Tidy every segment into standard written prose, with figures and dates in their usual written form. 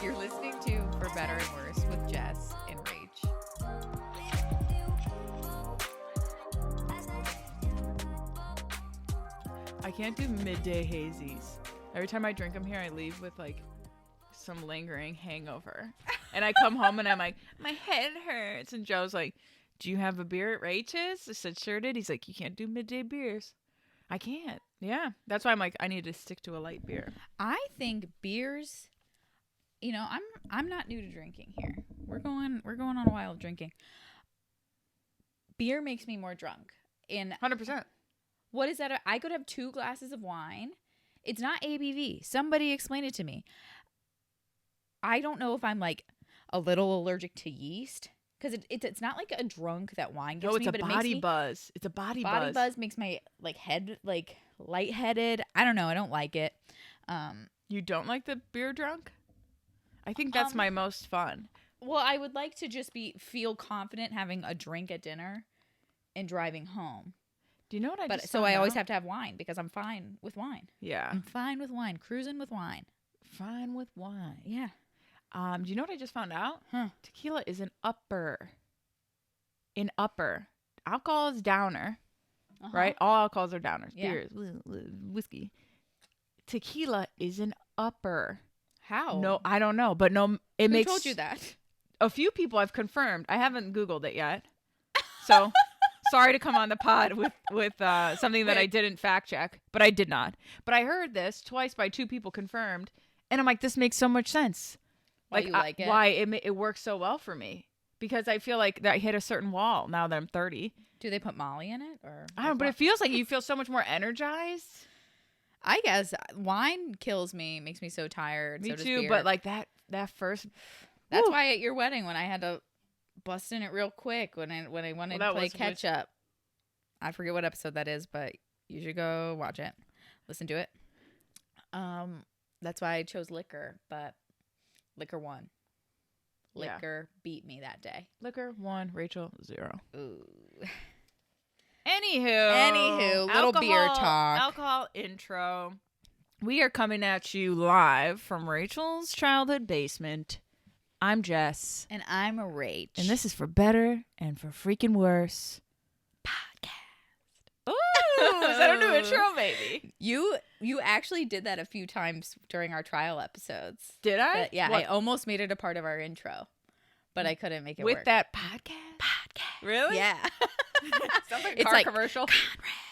You're listening to For Better and Worse with Jess and Rach. I can't do midday hazies. Every time I drink them here, I leave with like some lingering hangover. And I come home and I'm like, my head hurts. And Joe's like, do you have a beer at Rach's? I said, sure did. He's like, you can't do midday beers. I can't. Yeah. That's why I'm like, I need to stick to a light beer. I think beers, you know, I'm not new to drinking here. We're going on a while of drinking. Beer makes me more drunk. And 100%. what is that? I could have 2 glasses of wine. It's not ABV. Somebody explain it to me. I don't know if I'm like a little allergic to yeast. Because it's not like a drunk that wine gives me. No, it's but a body buzz. It's a body buzz. Body buzz makes my like head like lightheaded. I don't know. I don't like it. You don't like the beer drunk? I think that's my most fun. Well, I would like to just feel confident having a drink at dinner and driving home. Do you know what I just So I always have to have wine because I'm fine with wine. Yeah. I'm fine with wine. Cruising with wine. Fine with wine. Yeah. Do you know what I just found out? Huh. Tequila is an upper. Alcohol is downer, right? All alcohols are downers. Yeah. Beers, whiskey. Tequila is an upper. How? No, I don't know, but no, it Who makes. told you that? A few people I've confirmed. I haven't Googled it yet, so sorry to come on the pod with something that I didn't fact check, but I did not. But I heard this twice by 2 people confirmed, and I'm like, this makes so much sense. Why you like it? Why it works so well for me. Because I feel like that I hit a certain wall now that I'm 30. Do they put Molly in it? Or I don't know, but it feels like you feel so much more energized. I guess wine kills me, makes me so tired. Me so does too, beer. but like that first. That's woo. why at your wedding when I had to bust in it real quick when I wanted to play catch up. I forget what episode that is, but you should go watch it. Listen to it. That's why I chose liquor, but liquor won. Liquor beat me that day. Liquor 1, Rachel 0. Ooh. Anywho, little beer talk. Alcohol intro. We are coming at you live from Rachel's childhood basement. I'm Jess. And I'm a Rach. And this is For Better and For Freaking Worse podcast. Ooh, is that a new intro, baby? You actually did that a few times during our trial episodes. Did I? But yeah, what? I almost made it a part of our intro, but I couldn't make it with work. that podcast. Really? Yeah. Sounds like a It's car like, commercial.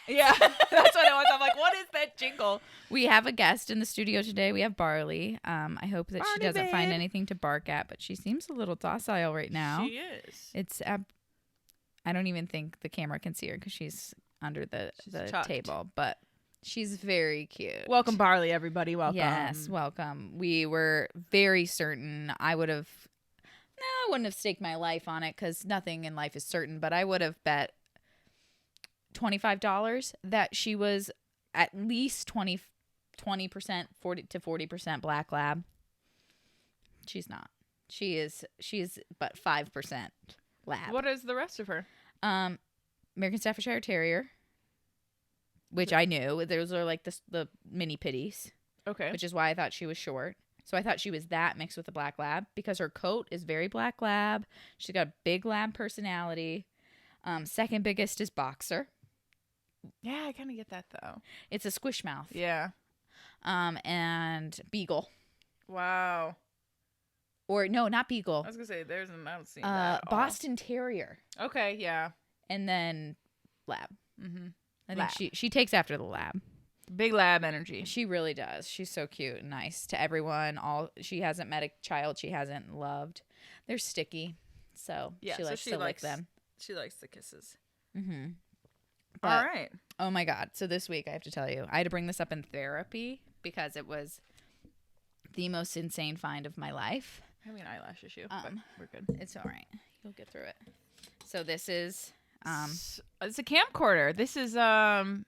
Yeah, that's what it was. I'm like, what is that jingle? We have a guest in the studio today. We have Barley. I hope that she doesn't find anything to bark at, but she seems a little docile right now. She is. It's I don't even think the camera can see her because she's under the table, but she's very cute. Welcome, Barley, everybody. Welcome. Yes, welcome. We were very certain I wouldn't have staked my life on it because nothing in life is certain, but I would have bet $25 that she was at least 20%, 40 to 40% black lab. She's not. She's but 5% lab. What is the rest of her? American Staffordshire Terrier, which I knew. Those are like the mini pitties. Okay. Which is why I thought she was short. So I thought she was that mixed with a black lab because her coat is very black lab. She's got a big lab personality. Second biggest is boxer. Yeah, I kind of get that though. It's a squish mouth. Yeah. And beagle. Wow. Or no, not beagle. I was gonna say I don't see that. At all. Boston Terrier. Okay. Yeah. And then lab. Mm-hmm. I think she takes after the lab. Big lab energy. She really does. She's so cute and nice to everyone. She hasn't met a child she hasn't loved. They're sticky, so yeah, she likes to lick them. She likes the kisses. Mm-hmm. All right. Oh my God! So this week I have to tell you, I had to bring this up in therapy because it was the most insane find of my life. I have an eyelash issue, but we're good. It's all right. You'll get through it. So this is it's a camcorder. This is oh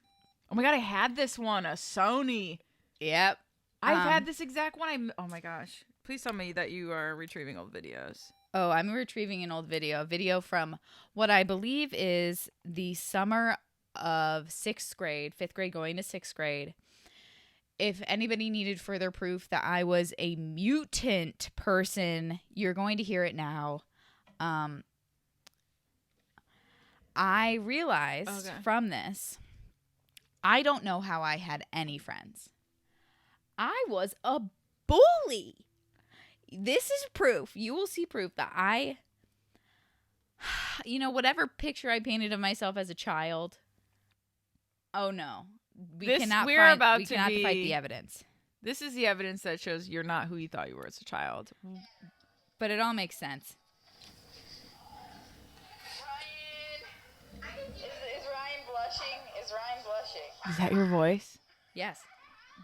my God, I had this one, a Sony. Yep. I've had this exact one. Oh my gosh. Please tell me that you are retrieving old videos. Oh, I'm retrieving an old video. A video from what I believe is the summer of 6th grade, 5th grade going to 6th grade. if anybody needed further proof that I was a mutant person, you're going to hear it now. I realized from this, I don't know how I had any friends. I was a bully. This is proof. You will see proof that whatever picture I painted of myself as a child. Oh no. We cannot fight the evidence. This is the evidence that shows you're not who you thought you were as a child. But it all makes sense. Ryan, is Ryan blushing? Is Ryan blushing? Is that your voice? Yes.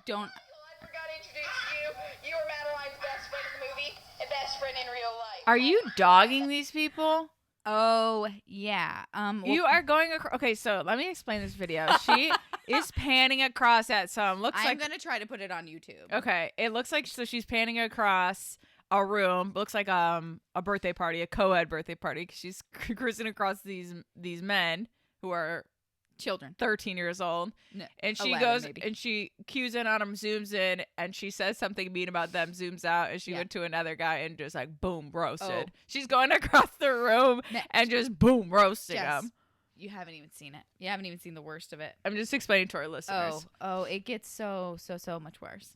Don't. I forgot to introduce you. You were Madeline's best friend in the movie and best friend in real life. Are you dogging these people? Oh yeah. You are going across. Okay, so let me explain this video. She is panning across at some. I'm gonna try to put it on YouTube. Okay, it looks like she's panning across a room. Looks like a birthday party, a co-ed birthday party. 'Cause she's cruising across these men who are children, 13 years old, no, and she 11 goes maybe. and she cues in on them, zooms in, and she says something mean about them, zooms out, and she went to another guy and just like boom, roasted. Oh. She's going across the room and just boom, roasting him. You haven't even seen it. You haven't even seen the worst of it. I'm just explaining to our listeners. Oh, it gets so much worse.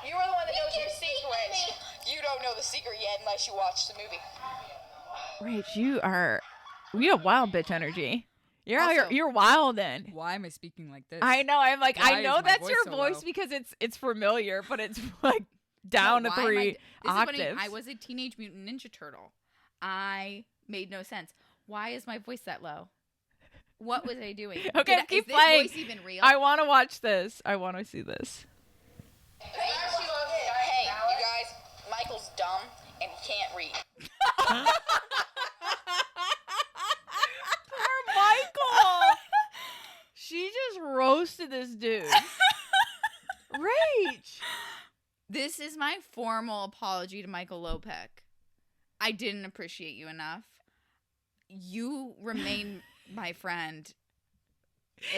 You are the one that knows your secret. You don't know the secret yet unless you watch the movie. Rach, you have wild bitch energy. Also, You're wild then. Why am I speaking like this? I know. I'm like, Why I know is my that's voice your so voice low? because it's familiar, but it's like down to 3 octaves. I was a Teenage Mutant Ninja Turtle. I made no sense. Why is my voice that low? What was I doing? Okay, keep is playing. This voice even real? I want to watch this. I want to see this. Hey, you guys, Michael's dumb and he can't read. Poor Michael. She just roasted this dude. Rach. This is my formal apology to Michael Lopek. I didn't appreciate you enough. You remain my friend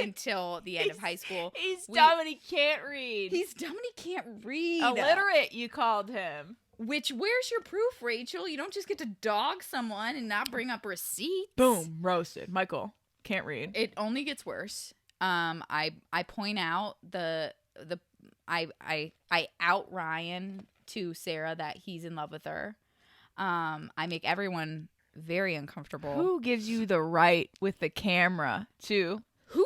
until the end of high school. He's dumb and he can't read. He's dumb and he can't read. Illiterate, you called him. Where's your proof, Rachel? You don't just get to dog someone and not bring up receipts. Boom, roasted. Michael can't read. It only gets worse. I point out I out Ryan to Sarah that he's in love with her. I make everyone very uncomfortable. Who gives you the right with the camera to? Who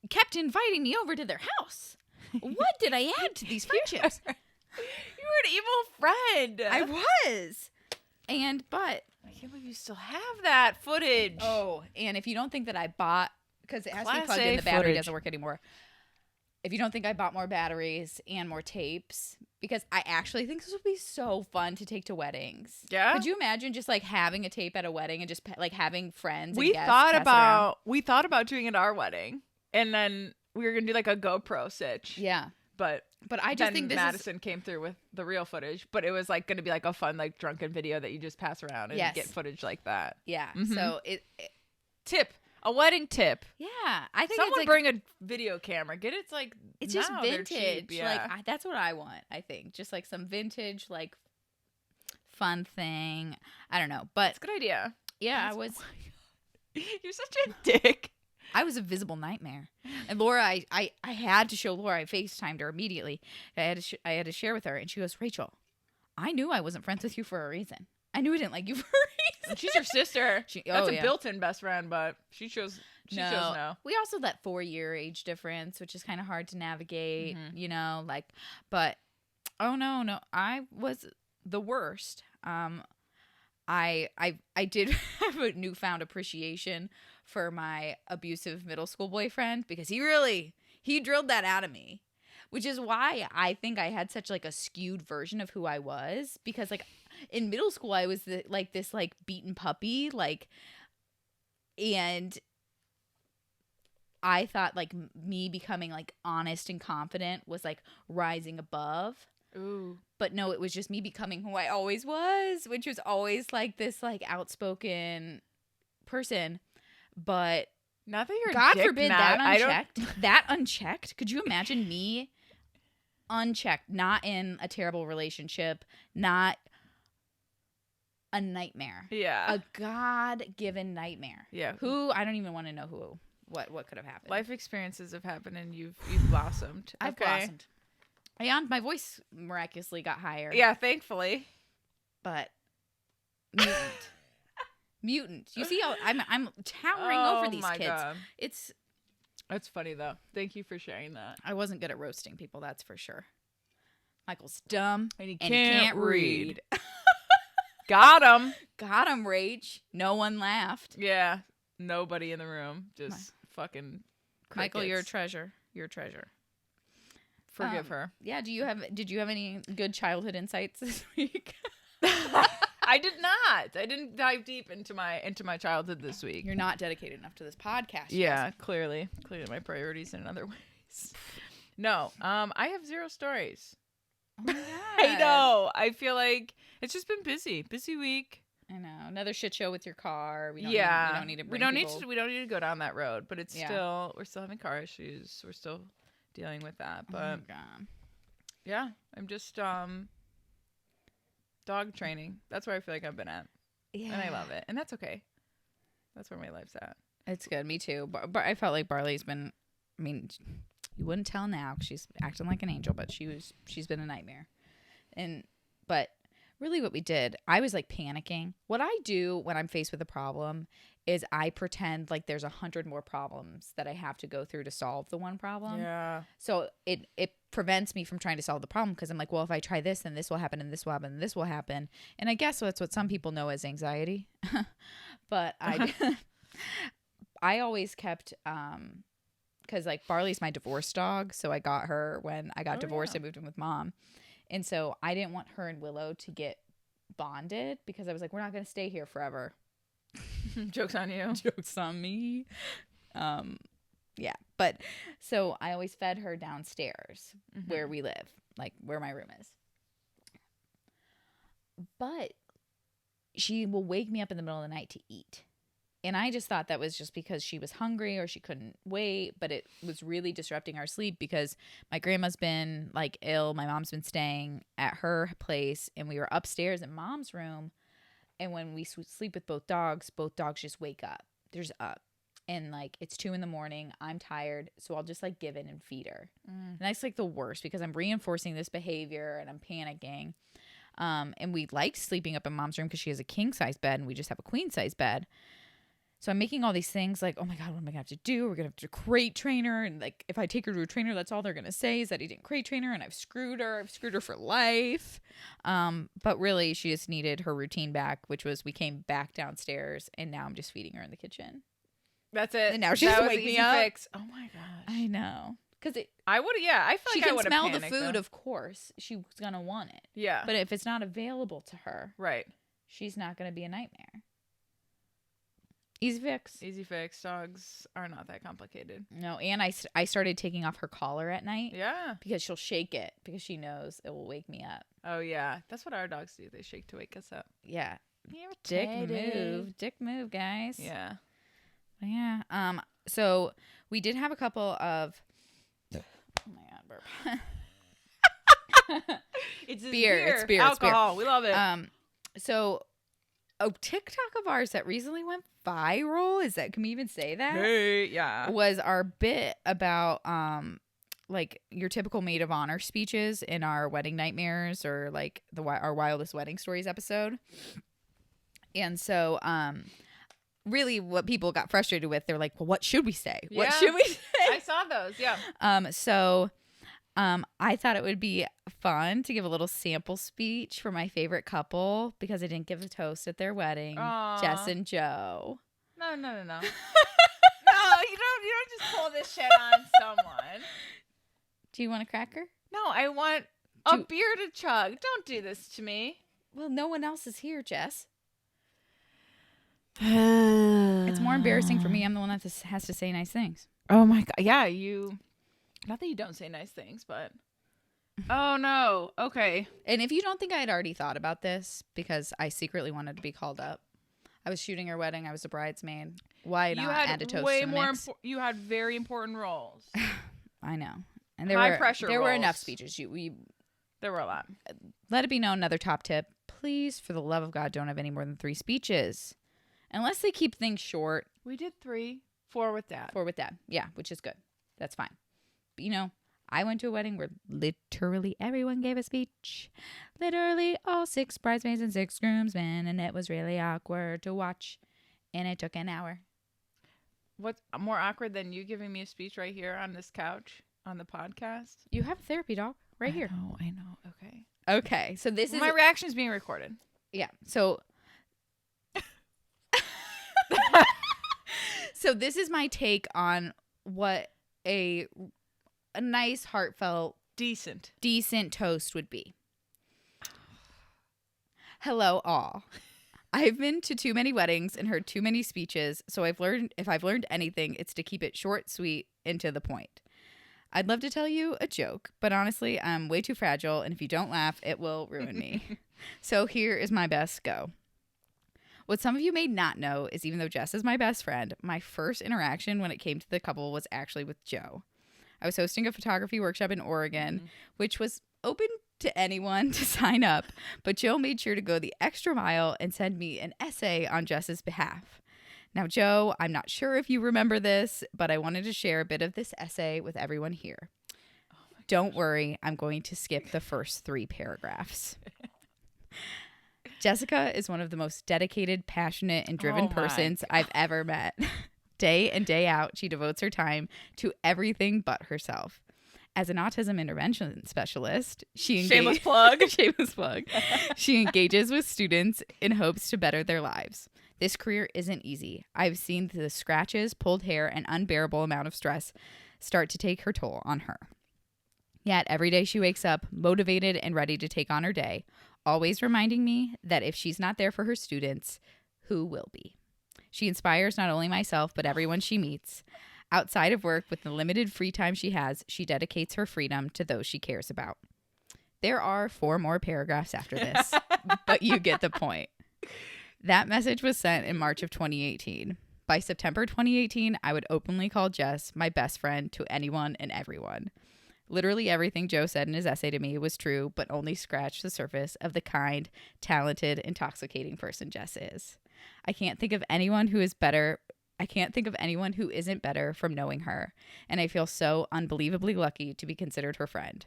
kept inviting me over to their house? What did I add to these friendships? You were an evil friend. I was. But I can't believe you still have that footage. Oh, and if you don't think that I bought, because it has to be Class plugged A in, the battery footage. doesn't work anymore. If you don't think I bought more batteries and more tapes, because I actually think this would be so fun to take to weddings. Yeah. Could you imagine just like having a tape at a wedding and just like having friends? We and guests thought pass it about doing it at our wedding, and then we were gonna do like a GoPro sitch. Yeah. But I just then think this Madison came through with the real footage, but it was like going to be like a fun like drunken video that you just pass around and Yes. get footage like that. Yeah. Mhm. So A wedding tip. yeah, I think Someone it's like bring a video camera. Get it's like it's just now they're vintage. cheap, yeah. Like that's what I want. I think just like some vintage like fun thing. I don't know, but It's a good idea. yeah, That's- I was. oh my God. You're such a dick. I was a visible nightmare. And Laura, I had to show Laura. I FaceTimed her immediately. I had to share with her, and she goes, "Rachel, I knew I wasn't friends with you for a reason. I knew I didn't like you for a reason." She's your sister. That's a built-in best friend, but she chose no. We also that 4-year age difference, which is kind of hard to navigate. Mhm. You know, like, but oh no, I was the worst. I did have a newfound appreciation for my abusive middle school boyfriend because he drilled that out of me, which is why I think I had such like a skewed version of who I was, because like in middle school I was this beaten puppy, like, and I thought like me becoming like honest and confident was like rising above. Ooh. But no, it was just me becoming who I always was, which was always like this like outspoken person. But Not that you're God a dick, forbid Matt. that unchecked. That unchecked. Could you imagine me unchecked, not in a terrible relationship, not a nightmare. Yeah. A God-given nightmare. Yeah. Who, I don't even want to know who, what could have happened. Life experiences have happened and you've blossomed. I've blossomed. And my voice miraculously got higher. Yeah, thankfully. But mutant. Mutant. You see how I'm towering over these kids. God. That's funny though. Thank you for sharing that. I wasn't good at roasting people, that's for sure. Michael's dumb and he can't read. Got him. Got him, Rach. No one laughed. Yeah. Nobody in the room. Just fucking crickets. Michael, you're a treasure. You're a treasure. Forgive her. Yeah, did you have any good childhood insights this week? I did not. I didn't dive deep into my childhood this week. You're not dedicated enough to this podcast. Yeah, clearly my priorities in other ways. No, I have 0 stories. Oh my God. I know. I feel like it's just been busy week. I know. Another shit show with your car. We don't need to. We don't need to go down that road. But it's still, we're still having car issues. We're still dealing with that. But oh my God. Yeah, I'm just dog training. That's where I feel like I've been at. Yeah. And I love it. And that's okay. That's where my life's at. It's good. Me too. But I felt like Barley's been, I mean, you wouldn't tell now 'cause she's acting like an angel, but she's been a nightmare. But really what we did, I was like panicking. What I do when I'm faced with a problem is I pretend like there's 100 more problems that I have to go through to solve the one problem. Yeah. So it prevents me from trying to solve the problem because I'm like, well, if I try this, then this will happen and this will happen and this will happen. And I guess that's what some people know as anxiety. But I always kept, because like Barley's my divorce dog. So I got her when I got divorced. Yeah. I moved in with Mom. And so I didn't want her and Willow to get bonded because I was like, we're not going to stay here forever. Joke's on you. Joke's on me. Yeah. But so I always fed her downstairs where we live, like where my room is. But she will wake me up in the middle of the night to eat. And I just thought that was just because she was hungry or she couldn't wait. But it was really disrupting our sleep because my grandma's been like ill. My mom's been staying at her place and we were upstairs in Mom's room. And when we sleep with both dogs just wake up. They're just up. And like it's 2 a.m. I'm tired. So I'll just like give in and feed her. And that's like the worst because I'm reinforcing this behavior and I'm panicking. And we liked sleeping up in Mom's room because she has a king size bed and we just have a queen size bed. So I'm making all these things like, oh my God, what am I going to have to do? We're going to have to crate train her. And like, if I take her to a trainer, that's all they're going to say is that he didn't crate train her. And I've screwed her for life. But really she just needed her routine back, which was we came back downstairs and now I'm just feeding her in the kitchen. That's it. And now she's waking me up. Fix. Oh my gosh. I know. Because I would, yeah, I feel she like I can would smell have the food, of course. She's going to want it. Yeah. But if it's not available to her, right, she's not going to be a nightmare. Easy fix. Easy fix. Dogs are not that complicated. No, and I started taking off her collar at night. Yeah. Because she'll shake it because she knows it will wake me up. Oh, yeah. That's what our dogs do. They shake to wake us up. Yeah. Dick move, guys. Yeah. Yeah. So we did have a couple of... Oh, my God, burp. It's beer. It's beer. Alcohol. It's beer. We love it. So a TikTok of ours that recently went viral, can we even say that? Hey, yeah. Was our bit about like your typical maid of honor speeches in our wedding nightmares or like our wildest wedding stories episode. And so really what people got frustrated with, they're like, well, what should we say? Yeah. What should we say? I saw those, yeah. So I thought it would be fun to give a little sample speech for my favorite couple because I didn't give a toast at their wedding, Aww. Jess and Joe. No. No, you don't just pull this shit on someone. Do you want a cracker? No, I want a beer to chug. Don't do this to me. Well, no one else is here, Jess. It's more embarrassing for me. I'm the one that has to say nice things. Oh my God. Yeah, not that you don't say nice things, but oh no. Okay. And if you don't think I had already thought about this because I secretly wanted to be called up. I was shooting her wedding. I was a bridesmaid. Why not add a toast to the mix? You had very important roles. I know. And High pressure there were enough rolls. speeches. There were a lot. Let it be known, another top tip, please, for the love of God, don't have any more than 3 speeches. Unless they keep things short. We did 3, 4 with Dad. 4 with Dad. Yeah, which is good. That's fine. But, you know, I went to a wedding where literally everyone gave a speech. Literally all 6 bridesmaids and 6 groomsmen. And it was really awkward to watch. And it took an hour. What's more awkward than you giving me a speech right here on this couch on the podcast? You have therapy, dog. Right here. I know. Okay. Okay. So this is... My reaction is being recorded. Yeah. So... So this is my take on what a nice, heartfelt, decent toast would be. Hello, all. I've been to too many weddings and heard too many speeches, so if I've learned anything, it's to keep it short, sweet, and to the point. I'd love to tell you a joke, but honestly, I'm way too fragile, and if you don't laugh, it will ruin me. So here is my best go. What some of you may not know is even though Jess is my best friend, my first interaction when it came to the couple was actually with Joe. I was hosting a photography workshop in Oregon, which was open to anyone to sign up, but Joe made sure to go the extra mile and send me an essay on Jess's behalf. Now, Joe, I'm not sure if you remember this, but I wanted to share a bit of this essay with everyone here. Don't worry, I'm going to skip the first 3 paragraphs. Jessica is one of the most dedicated, passionate, and driven persons I've ever met. Day in, day out, she devotes her time to everything but herself. As an autism intervention specialist, shameless plug. Shameless plug. She engages with students in hopes to better their lives. This career isn't easy. I've seen the scratches, pulled hair, and unbearable amount of stress start to take her toll on her. Yet every day she wakes up motivated and ready to take on her day, always reminding me that if she's not there for her students, who will be? She inspires not only myself, but everyone she meets. Outside of work, with the limited free time she has, she dedicates her freedom to those she cares about. There are 4 more paragraphs after this, but you get the point. That message was sent in March of 2018. By September 2018, I would openly call Jess my best friend to anyone and everyone. Literally everything Joe said in his essay to me was true, but only scratched the surface of the kind, talented, intoxicating person Jess is. I can't think of anyone who isn't better from knowing her, and I feel so unbelievably lucky to be considered her friend.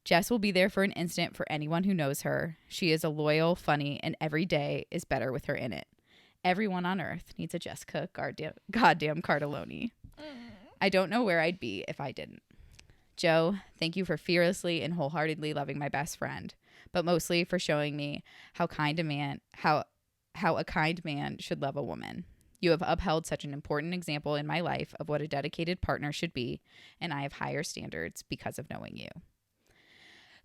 Jess will be there for an instant for anyone who knows her. She is a loyal, funny, and every day is better with her in it. Everyone on earth needs a Jessica goddamn Cardelloni. I don't know where I'd be if I didn't. Joe, thank you for fearlessly and wholeheartedly loving my best friend, but mostly for showing me how a kind man should love a woman. You have upheld such an important example in my life of what a dedicated partner should be, and I have higher standards because of knowing you.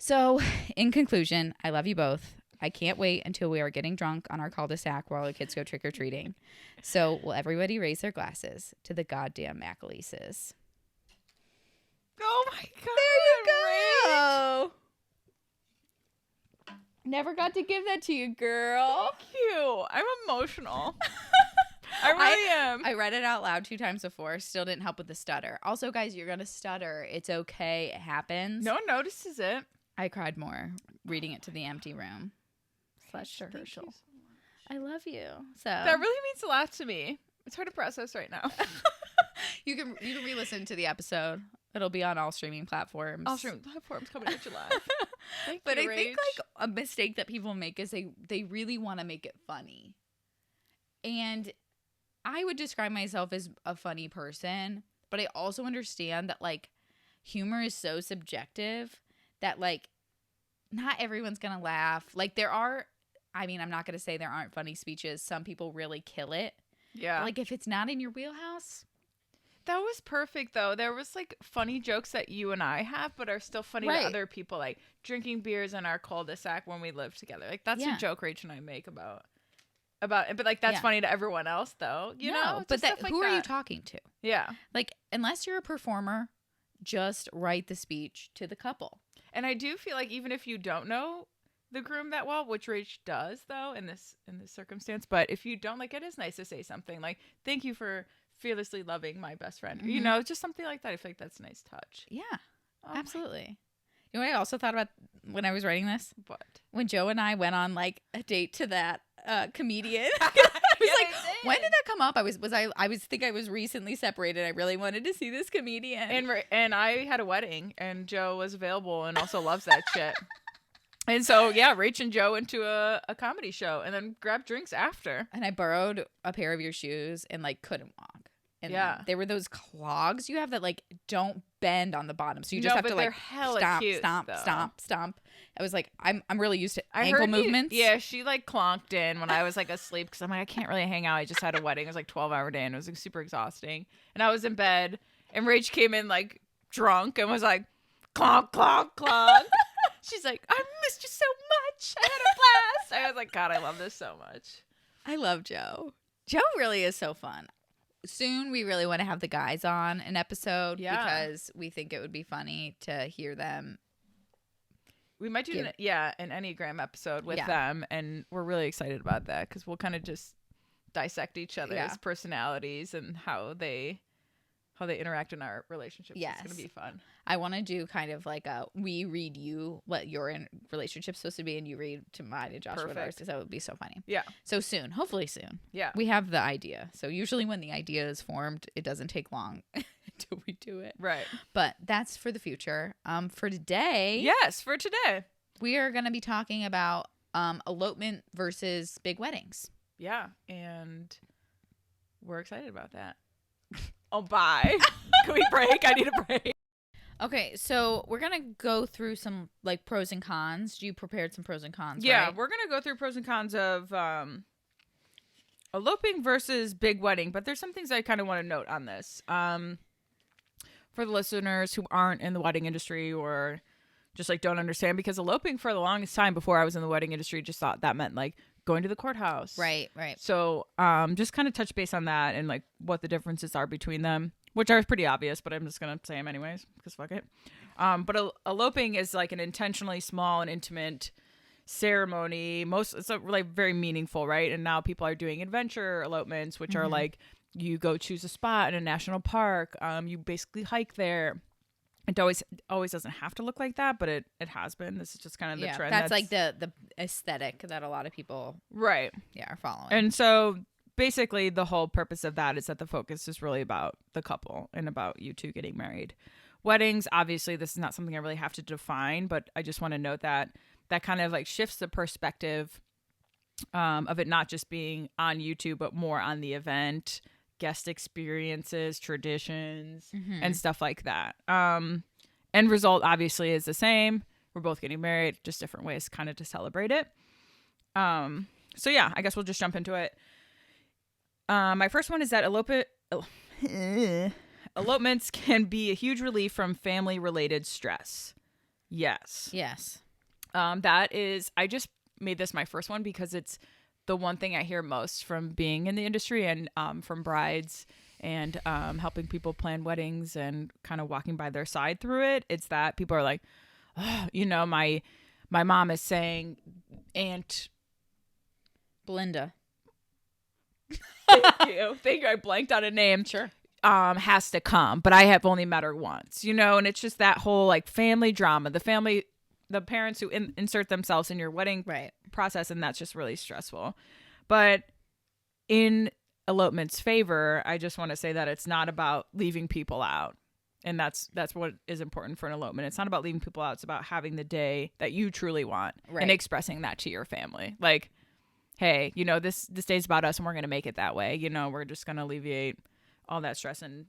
So, in conclusion, I love you both. I can't wait until we are getting drunk on our cul-de-sac while the kids go trick-or-treating. So, will everybody raise their glasses to the goddamn Macaleases? Oh my God. There you go. Never got to give that to you, girl. Thank you. I'm emotional. I really am. I read it out loud 2 times before. Still didn't help with the stutter. Also, guys, you're going to stutter. It's okay. It happens. No one notices it. I cried more reading it to the empty room. Sir Herschel. So I love you. So that really means a lot to me. It's hard to process right now. you can re-listen to the episode. It'll be on all streaming platforms. All streaming platforms coming at you live. But I think like a mistake that people make is they really want to make it funny. And I would describe myself as a funny person, but I also understand that like humor is so subjective that like not everyone's going to laugh. Like I'm not going to say there aren't funny speeches. Some people really kill it. Yeah. But, like if it's not in your wheelhouse. That was perfect though. There was like funny jokes that you and I have, but are still funny to other people, like drinking beers in our cul-de-sac when we live together. Like that's a joke Rach and I make about it, but like that's funny to everyone else though. You know? But who are you talking to? Yeah. Like unless you're a performer, just write the speech to the couple. And I do feel like even if you don't know the groom that well, which Rach does though in this circumstance, but if you don't, like, it is nice to say something like, thank you for fearlessly loving my best friend. Mm-hmm. You know, just something like that. I feel like that's a nice touch. Yeah. Absolutely. You know what I also thought about when I was writing this? What? When Joe and I went on like a date to that comedian. I was like, when did that come up? I was recently separated. I really wanted to see this comedian. And I had a wedding, and Joe was available and also loves that shit. And so, yeah, Rach and Joe went to a comedy show and then grabbed drinks after. And I borrowed a pair of your shoes and like couldn't walk. And they were those clogs you have that like don't bend on the bottom, so you just have to like stomp. I was like, I'm really used to ankle movements. She like clonked in when I was like asleep because I'm like, I can't really hang out. I just had a wedding. It was like 12-hour day and it was like, super exhausting. And I was in bed and Rach came in like drunk and was like, clonk, clonk, clonk. She's like, I missed you so much. I had a blast. I was like, God, I love this so much. I love Joe. Joe really is so fun. Soon we really want to have the guys on an episode because we think it would be funny to hear them. We might do an Enneagram episode with them, and we're really excited about that because we'll kind of just dissect each other's personalities and how they interact in our relationships. Yes. It's going to be fun. I want to do kind of like we read you what your relationship's supposed to be, and you read to mine and Joshua ours, because that would be so funny. Yeah. So soon, hopefully soon. Yeah. We have the idea. So usually when the idea is formed, it doesn't take long until we do it. Right. But that's for the future. For today. Yes, for today. We are going to be talking about elopement versus big weddings. Yeah. And we're excited about that. Oh, bye. Can we break? I need a break. Okay, so we're going to go through some like pros and cons. You prepared some pros and cons, Yeah, right? We're going to go through pros and cons of eloping versus big wedding, but there's some things I kind of want to note on this. For the listeners who aren't in the wedding industry or just like don't understand, because eloping for the longest time before I was in the wedding industry just thought that meant like going to the courthouse. Right, right. So just kind of touch base on that and like what the differences are between them, which are pretty obvious, but I'm just going to say them anyways because fuck it. But eloping is like an intentionally small and intimate ceremony. It's like very meaningful, right? And now people are doing adventure elopements, which are like you go choose a spot in a national park. You basically hike there. It always doesn't have to look like that, but it has been. This is just kind of the trend. That's like the aesthetic that a lot of people are following. And so basically the whole purpose of that is that the focus is really about the couple and about you two getting married. Weddings, obviously, this is not something I really have to define, but I just want to note that kind of like shifts the perspective of it not just being on YouTube, but more on the event, guest experiences, traditions, and stuff like that. End result obviously is the same. We're both getting married, just different ways kind of to celebrate it. So yeah, I guess we'll just jump into it. My first one is that elopements can be a huge relief from family-related stress. Yes. That is, I just made this my first one because it's the one thing I hear most from being in the industry and from brides and helping people plan weddings and kind of walking by their side through it. It's that people are like, oh, my mom is saying Aunt Belinda. Thank you. I blanked on a name. Sure. Has to come, but I have only met her once, and it's just that whole like family drama, the parents who insert themselves in your wedding process, and that's just really stressful. But in elopement's favor, I just want to say that it's not about leaving people out, and that's what is important for an elopement. It's not about leaving people out. It's about having the day that you truly want and expressing that to your family. Like, hey, this day's about us, and we're gonna make it that way. We're just gonna alleviate all that stress and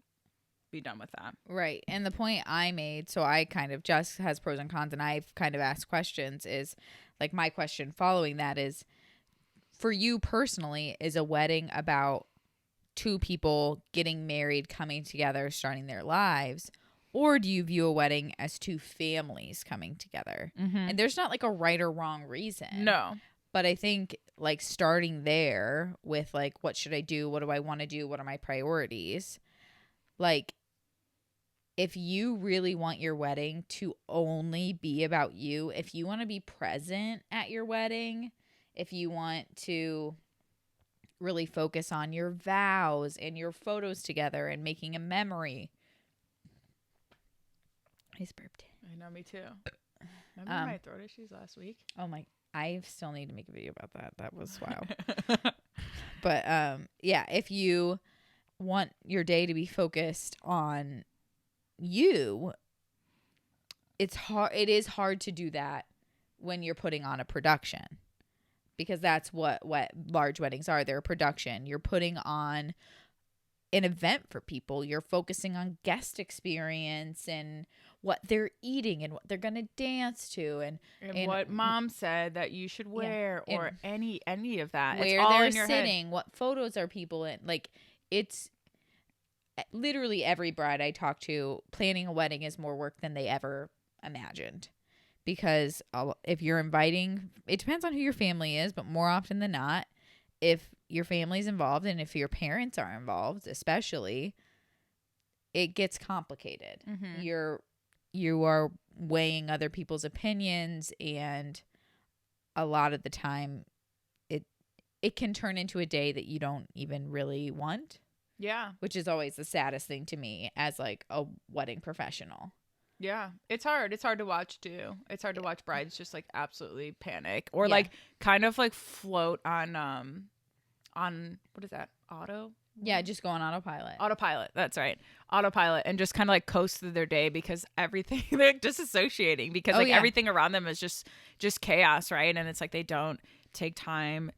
be done with that. Right. And the point I made, so I kind of, Jess has pros and cons and I've kind of asked questions, is like my question following that is, for you personally, is a wedding about two people getting married, coming together, starting their lives? Or do you view a wedding as two families coming together? And there's not like a right or wrong reason. No. But I think like starting there with like, what should I do? What do I want to do? What are my priorities? Like, if you really want your wedding to only be about you, if you want to be present at your wedding, if you want to really focus on your vows and your photos together and making a memory. I just burped. know, me too. Remember my throat issues last week? Oh my, I still need to make a video about that. That was wow. But yeah, if you want your day to be focused on you, it is hard to do that when you're putting on a production, because that's what large weddings are. They're a production. You're putting on an event for people. You're focusing on guest experience and what they're eating and what they're going to dance to and what mom said that you should wear, or any of that. Where it's all they're in your sitting, head. what photos are people in. Like, it's literally every bride I talk to, planning a wedding is more work than they ever imagined. Because if you're inviting, it depends on who your family is, but more often than not, if your family's involved and if your parents are involved, especially, it gets complicated. Mm-hmm. You are weighing other people's opinions, and a lot of the time it can turn into a day that you don't even really want. Yeah. Which is always the saddest thing to me as like a wedding professional. Yeah. It's hard. It's hard to watch too. It's hard to watch brides just like absolutely panic or like kind of like float on what is that? Auto? Yeah, just go on autopilot. Autopilot. That's right. Autopilot, and just kind of like coast through their day because everything they're disassociating because everything around them is just chaos, right? And it's like they don't take time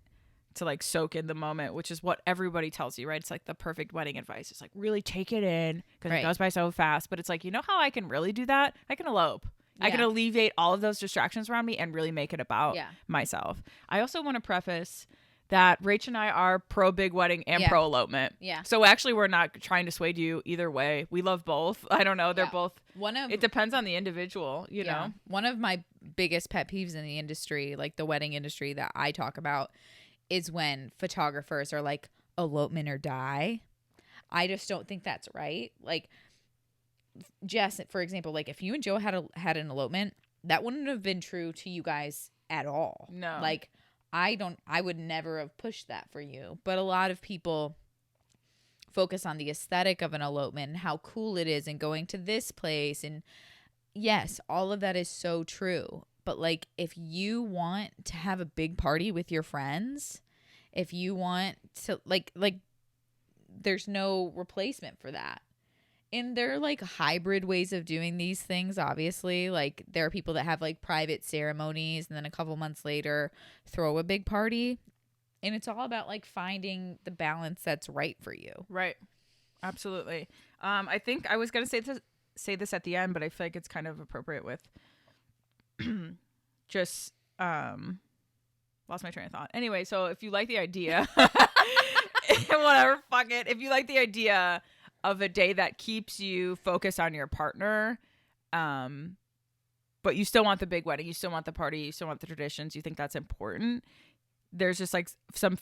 to like soak in the moment, which is what everybody tells you, right? It's like the perfect wedding advice. It's like really take it in because it goes by so fast. But it's like, you know how I can really do that? I can elope. Yeah. I can alleviate all of those distractions around me and really make it about myself. I also want to preface that Rach and I are pro big wedding and pro elopement. Yeah. So actually, we're not trying to sway you either way. We love both. I don't know. They're both. It depends on the individual, you know? One of my biggest pet peeves in the industry, like the wedding industry that I talk about, is when photographers are like, elopement or die. I just don't think that's right. Like, Jess, for example, like if you and Joe had an elopement, that wouldn't have been true to you guys at all. No. Like, I would never have pushed that for you. But a lot of people focus on the aesthetic of an elopement and how cool it is and going to this place. And yes, all of that is so true. But like, if you want to have a big party with your friends, if you want to like there's no replacement for that. And there are like hybrid ways of doing these things, obviously. Like there are people that have like private ceremonies and then a couple months later throw a big party. And it's all about like finding the balance that's right for you. Right. Absolutely. I think I was going to say this at the end, but I feel like it's kind of appropriate with just lost my train of thought. Anyway, so if you like the idea, whatever, fuck it. If you like the idea of a day that keeps you focused on your partner, but you still want the big wedding, you still want the party, you still want the traditions, you think that's important, there's just like some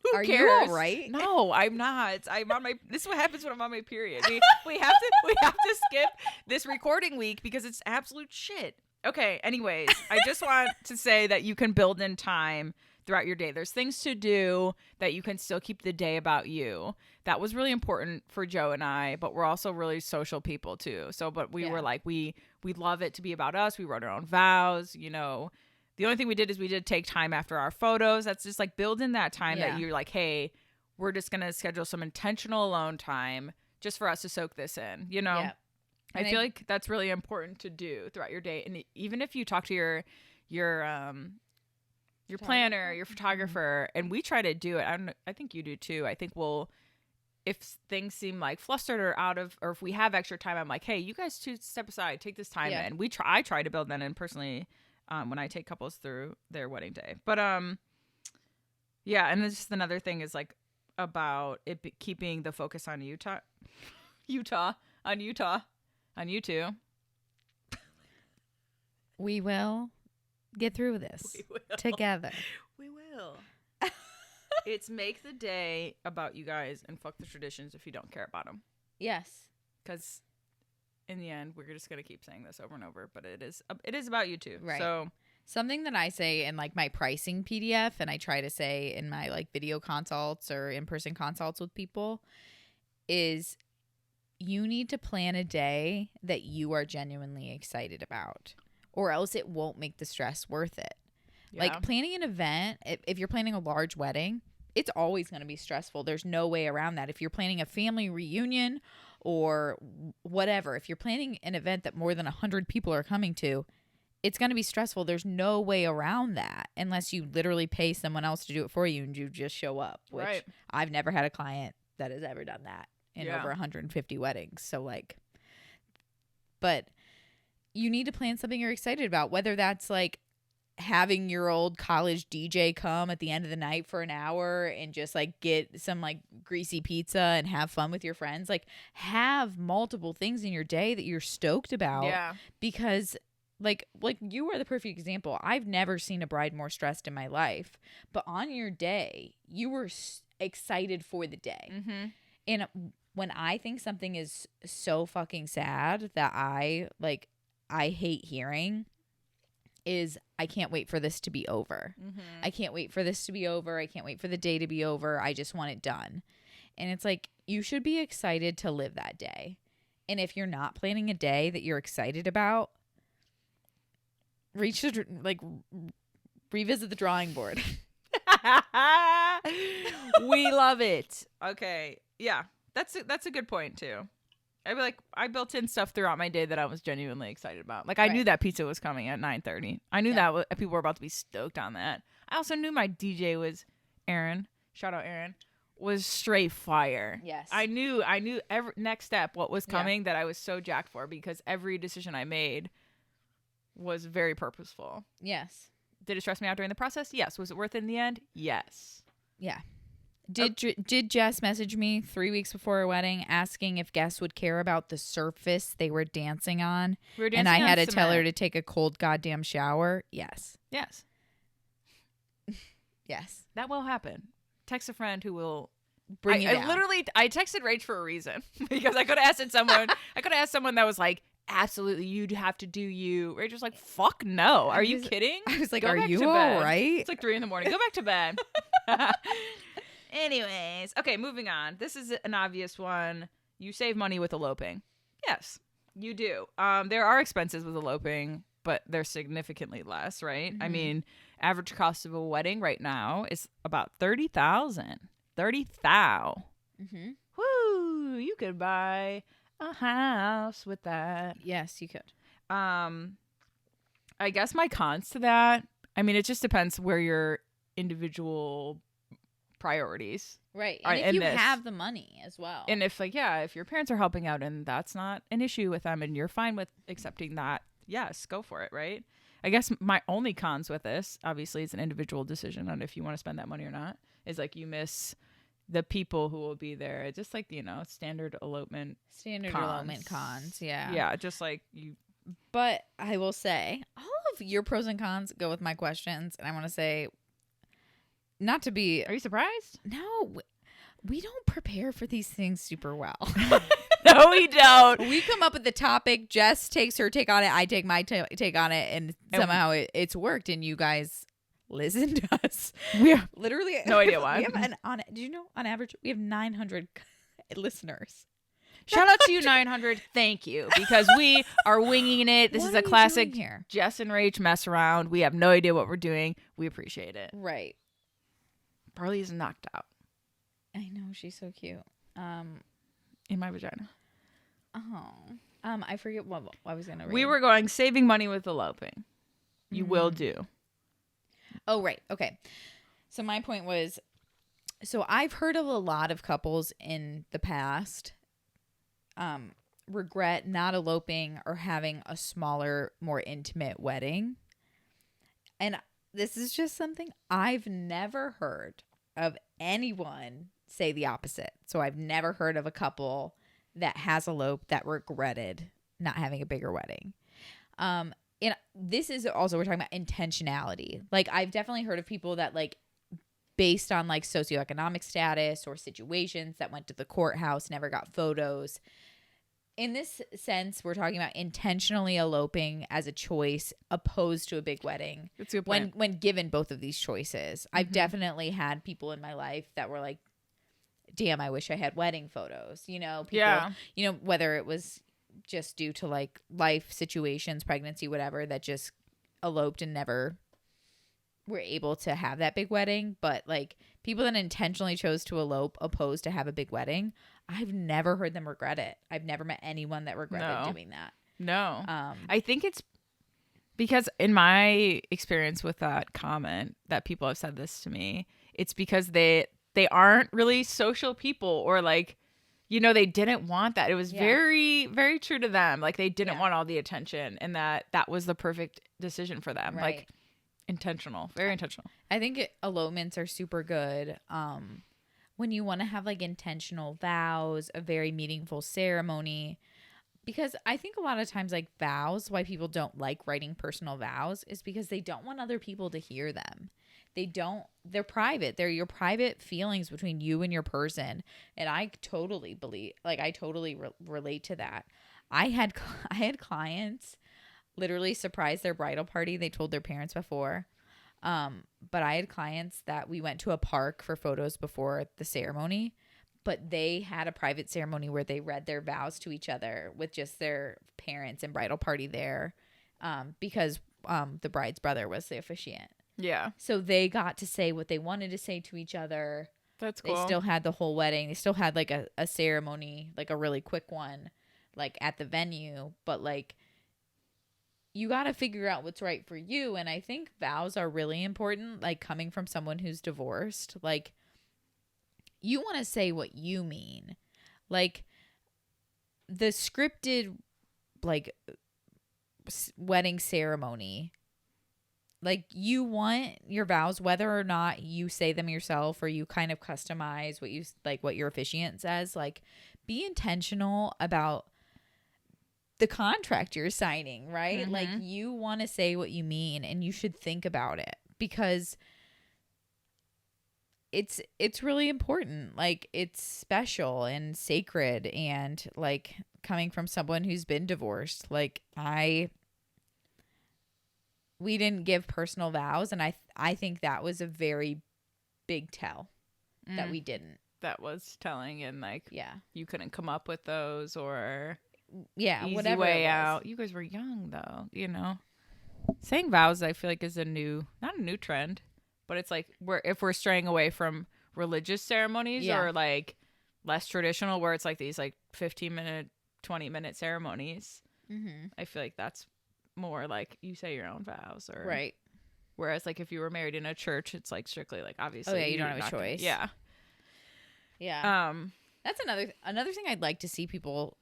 who Are cares? You all right? No, I'm not. I'm on my this is what happens when I'm on my period. We have to skip this recording week because it's absolute shit. Okay, anyways, I just want to say that you can build in time throughout your day. There's things to do that you can still keep the day about you. That was really important for Joe and I, but we're also really social people too. So, but we were like, we love it to be about us. We wrote our own vows, you know. The only thing we did is we did take time after our photos. That's just like build in that time that you're like, hey, we're just going to schedule some intentional alone time just for us to soak this in, you know? Yeah. I feel like that's really important to do throughout your day. And even if you talk to your planner, your photographer, and we try to do it. I think you do too. I think if things seem like flustered or or if we have extra time, I'm like, hey, you guys two step aside, take this time in. I try to build that in personally when I take couples through their wedding day. But yeah, and just another thing is like about keeping the focus on Utah, on you two. We will get through this together. We will. It's make the day about you guys and fuck the traditions if you don't care about them. Yes. Because in the end, we're just going to keep saying this over and over, but it is about you two. Right. So something that I say in like my pricing PDF and I try to say in my like video consults or in-person consults with people is you need to plan a day that you are genuinely excited about, or else it won't make the stress worth it. Yeah. Like planning an event, if you're planning a large wedding, it's always going to be stressful. There's no way around that. If you're planning a family reunion or whatever, if you're planning an event that more than 100 people are coming to, it's going to be stressful. There's no way around that unless you literally pay someone else to do it for you and you just show up, which Right. I've never had a client that has ever done that in over 150 weddings. So like, but you need to plan something you're excited about, whether that's like having your old college DJ come at the end of the night for an hour and just like get some like greasy pizza and have fun with your friends. Like have multiple things in your day that you're stoked about. Yeah. Because like you are the perfect example. I've never seen a bride more stressed in my life, but on your day you were excited for the day. Mm-hmm. And when I think something is so fucking sad that I hate hearing is I can't wait for this to be over. Mm-hmm. I can't wait for this to be over. I can't wait for the day to be over. I just want it done. And it's like, you should be excited to live that day. And if you're not planning a day that you're excited about, revisit the drawing board. We love it. Okay. Yeah. That's a good point too. I'd be like, I built in stuff throughout my day that I was genuinely excited about. Like I knew that pizza was coming at 9:30. I knew that people were about to be stoked on that. I also knew my DJ was Aaron. Shout out Aaron. Was straight fire. Yes. I knew every next step what was coming that I was so jacked for because every decision I made was very purposeful. Yes. Did it stress me out during the process? Yes. Was it worth it in the end? Yes. Yeah. Did Jess message me 3 weeks before our wedding asking if guests would care about the surface they were dancing on? We were dancing and I on had to tell her cement. to take a cold goddamn shower? Yes. Yes. Yes. That will happen. Text a friend who will Bring you down. I texted Rach for a reason because I could have asked someone. I could have asked someone that was like, absolutely, you'd have to do you. Rach was like, fuck no. Are you kidding? I was like, Go are back you to all bed. right? It's like 3 a.m. Go back to bed. Anyways, okay, moving on. This is an obvious one. You save money with eloping. Yes, you do. There are expenses with eloping, but they're significantly less, right? I mean, average cost of a wedding right now is about $30,000. $30,000. Mm-hmm. Woo! You could buy a house with that. Yes, you could. I guess my cons to that, I mean, it just depends where your individual priorities. Right. Are And if in you this. have the money as well. And if if your parents are helping out and that's not an issue with them and you're fine with accepting that, yes, go for it, right? I guess my only cons with this, obviously it's an individual decision on if you want to spend that money or not, is like you miss the people who will be there. It's just like, standard elopement cons. Yeah. Yeah, just like you. But I will say, all of your pros and cons go with my questions. And I want to say, not to be... Are you surprised? No, we don't prepare for these things super well. No, we don't. We come up with the topic. Jess takes her take on it. I take my take on it. And somehow it's worked. And you guys listen to us. We have Literally. no idea why. We have do you know, on average, we have 900 listeners. Shout out to you, 900. Thank you. Because we are winging it. This What is are a you classic doing here? Jess and Rach mess around. We have no idea what we're doing. We appreciate it. Right. Barley is knocked out I know. She's so cute. in my vagina. I forget what I was going to read. We were going saving money with eloping. You will do. Oh, right. Okay. So my point was, so I've heard of a lot of couples in the past regret not eloping or having a smaller, more intimate wedding. And this is just something I've never heard of anyone say the opposite. So I've never heard of a couple that has eloped that regretted not having a bigger wedding. And this is also, we're talking about intentionality. Like, I've definitely heard of people that, like, based on, like, socioeconomic status or situations that went to the courthouse, never got photos. In this sense, we're talking about intentionally eloping as a choice opposed to a big wedding. That's a good point. When given both of these choices. I've definitely had people in my life that were like, damn, I wish I had wedding photos. You know, people, Yeah. you know, whether it was just due to like life situations, pregnancy, whatever, that just eloped and never were able to have that big wedding. But like people that intentionally chose to elope opposed to have a big wedding, I've never heard them regret it. I've never met anyone that regretted No. doing that. No. I think it's because in my experience with that comment that people have said this to me, it's because they aren't really social people, or like, you know, they didn't want that. It was very, very true to them. Like they didn't want all the attention, and that was the perfect decision for them. Right. Like intentional, very intentional. I think elopements are super good. When you want to have like intentional vows, a very meaningful ceremony, because I think a lot of times like vows, why people don't like writing personal vows is because they don't want other people to hear them. They're private. They're your private feelings between you and your person. And I totally believe, like I totally relate to that. I had clients literally surprise their bridal party. They told their parents before. But I had clients that we went to a park for photos before the ceremony, but they had a private ceremony where they read their vows to each other with just their parents and bridal party there, because the bride's brother was the officiant. Yeah. So they got to say what they wanted to say to each other. That's cool. They still had the whole wedding. They still had like a ceremony, like a really quick one, like at the venue, but like you got to figure out what's right for you. And I think vows are really important, like coming from someone who's divorced. Like you want to say what you mean. Like the scripted like wedding ceremony, like you want your vows, whether or not you say them yourself or you kind of customize what you like, what your officiant says, like be intentional about the contract you're signing, right? Mm-hmm. Like you want to say what you mean, and you should think about it because it's really important. Like it's special and sacred, and like coming from someone who's been divorced, like we didn't give personal vows, and I think that was a very big tell that we didn't. That was telling, and like Yeah. you couldn't come up with those, or Yeah, easy way out. You guys were young though, you know. Saying vows, I feel like is not a new trend, but it's like if we're straying away from religious ceremonies or like less traditional, where it's like these like 15-minute, 20-minute ceremonies. Mm-hmm. I feel like that's more like you say your own vows, or Right. Whereas like if you were married in a church, it's like strictly like obviously. Oh yeah, you don't you're have a not gonna- choice. Yeah. Yeah. That's another thing I'd like to see people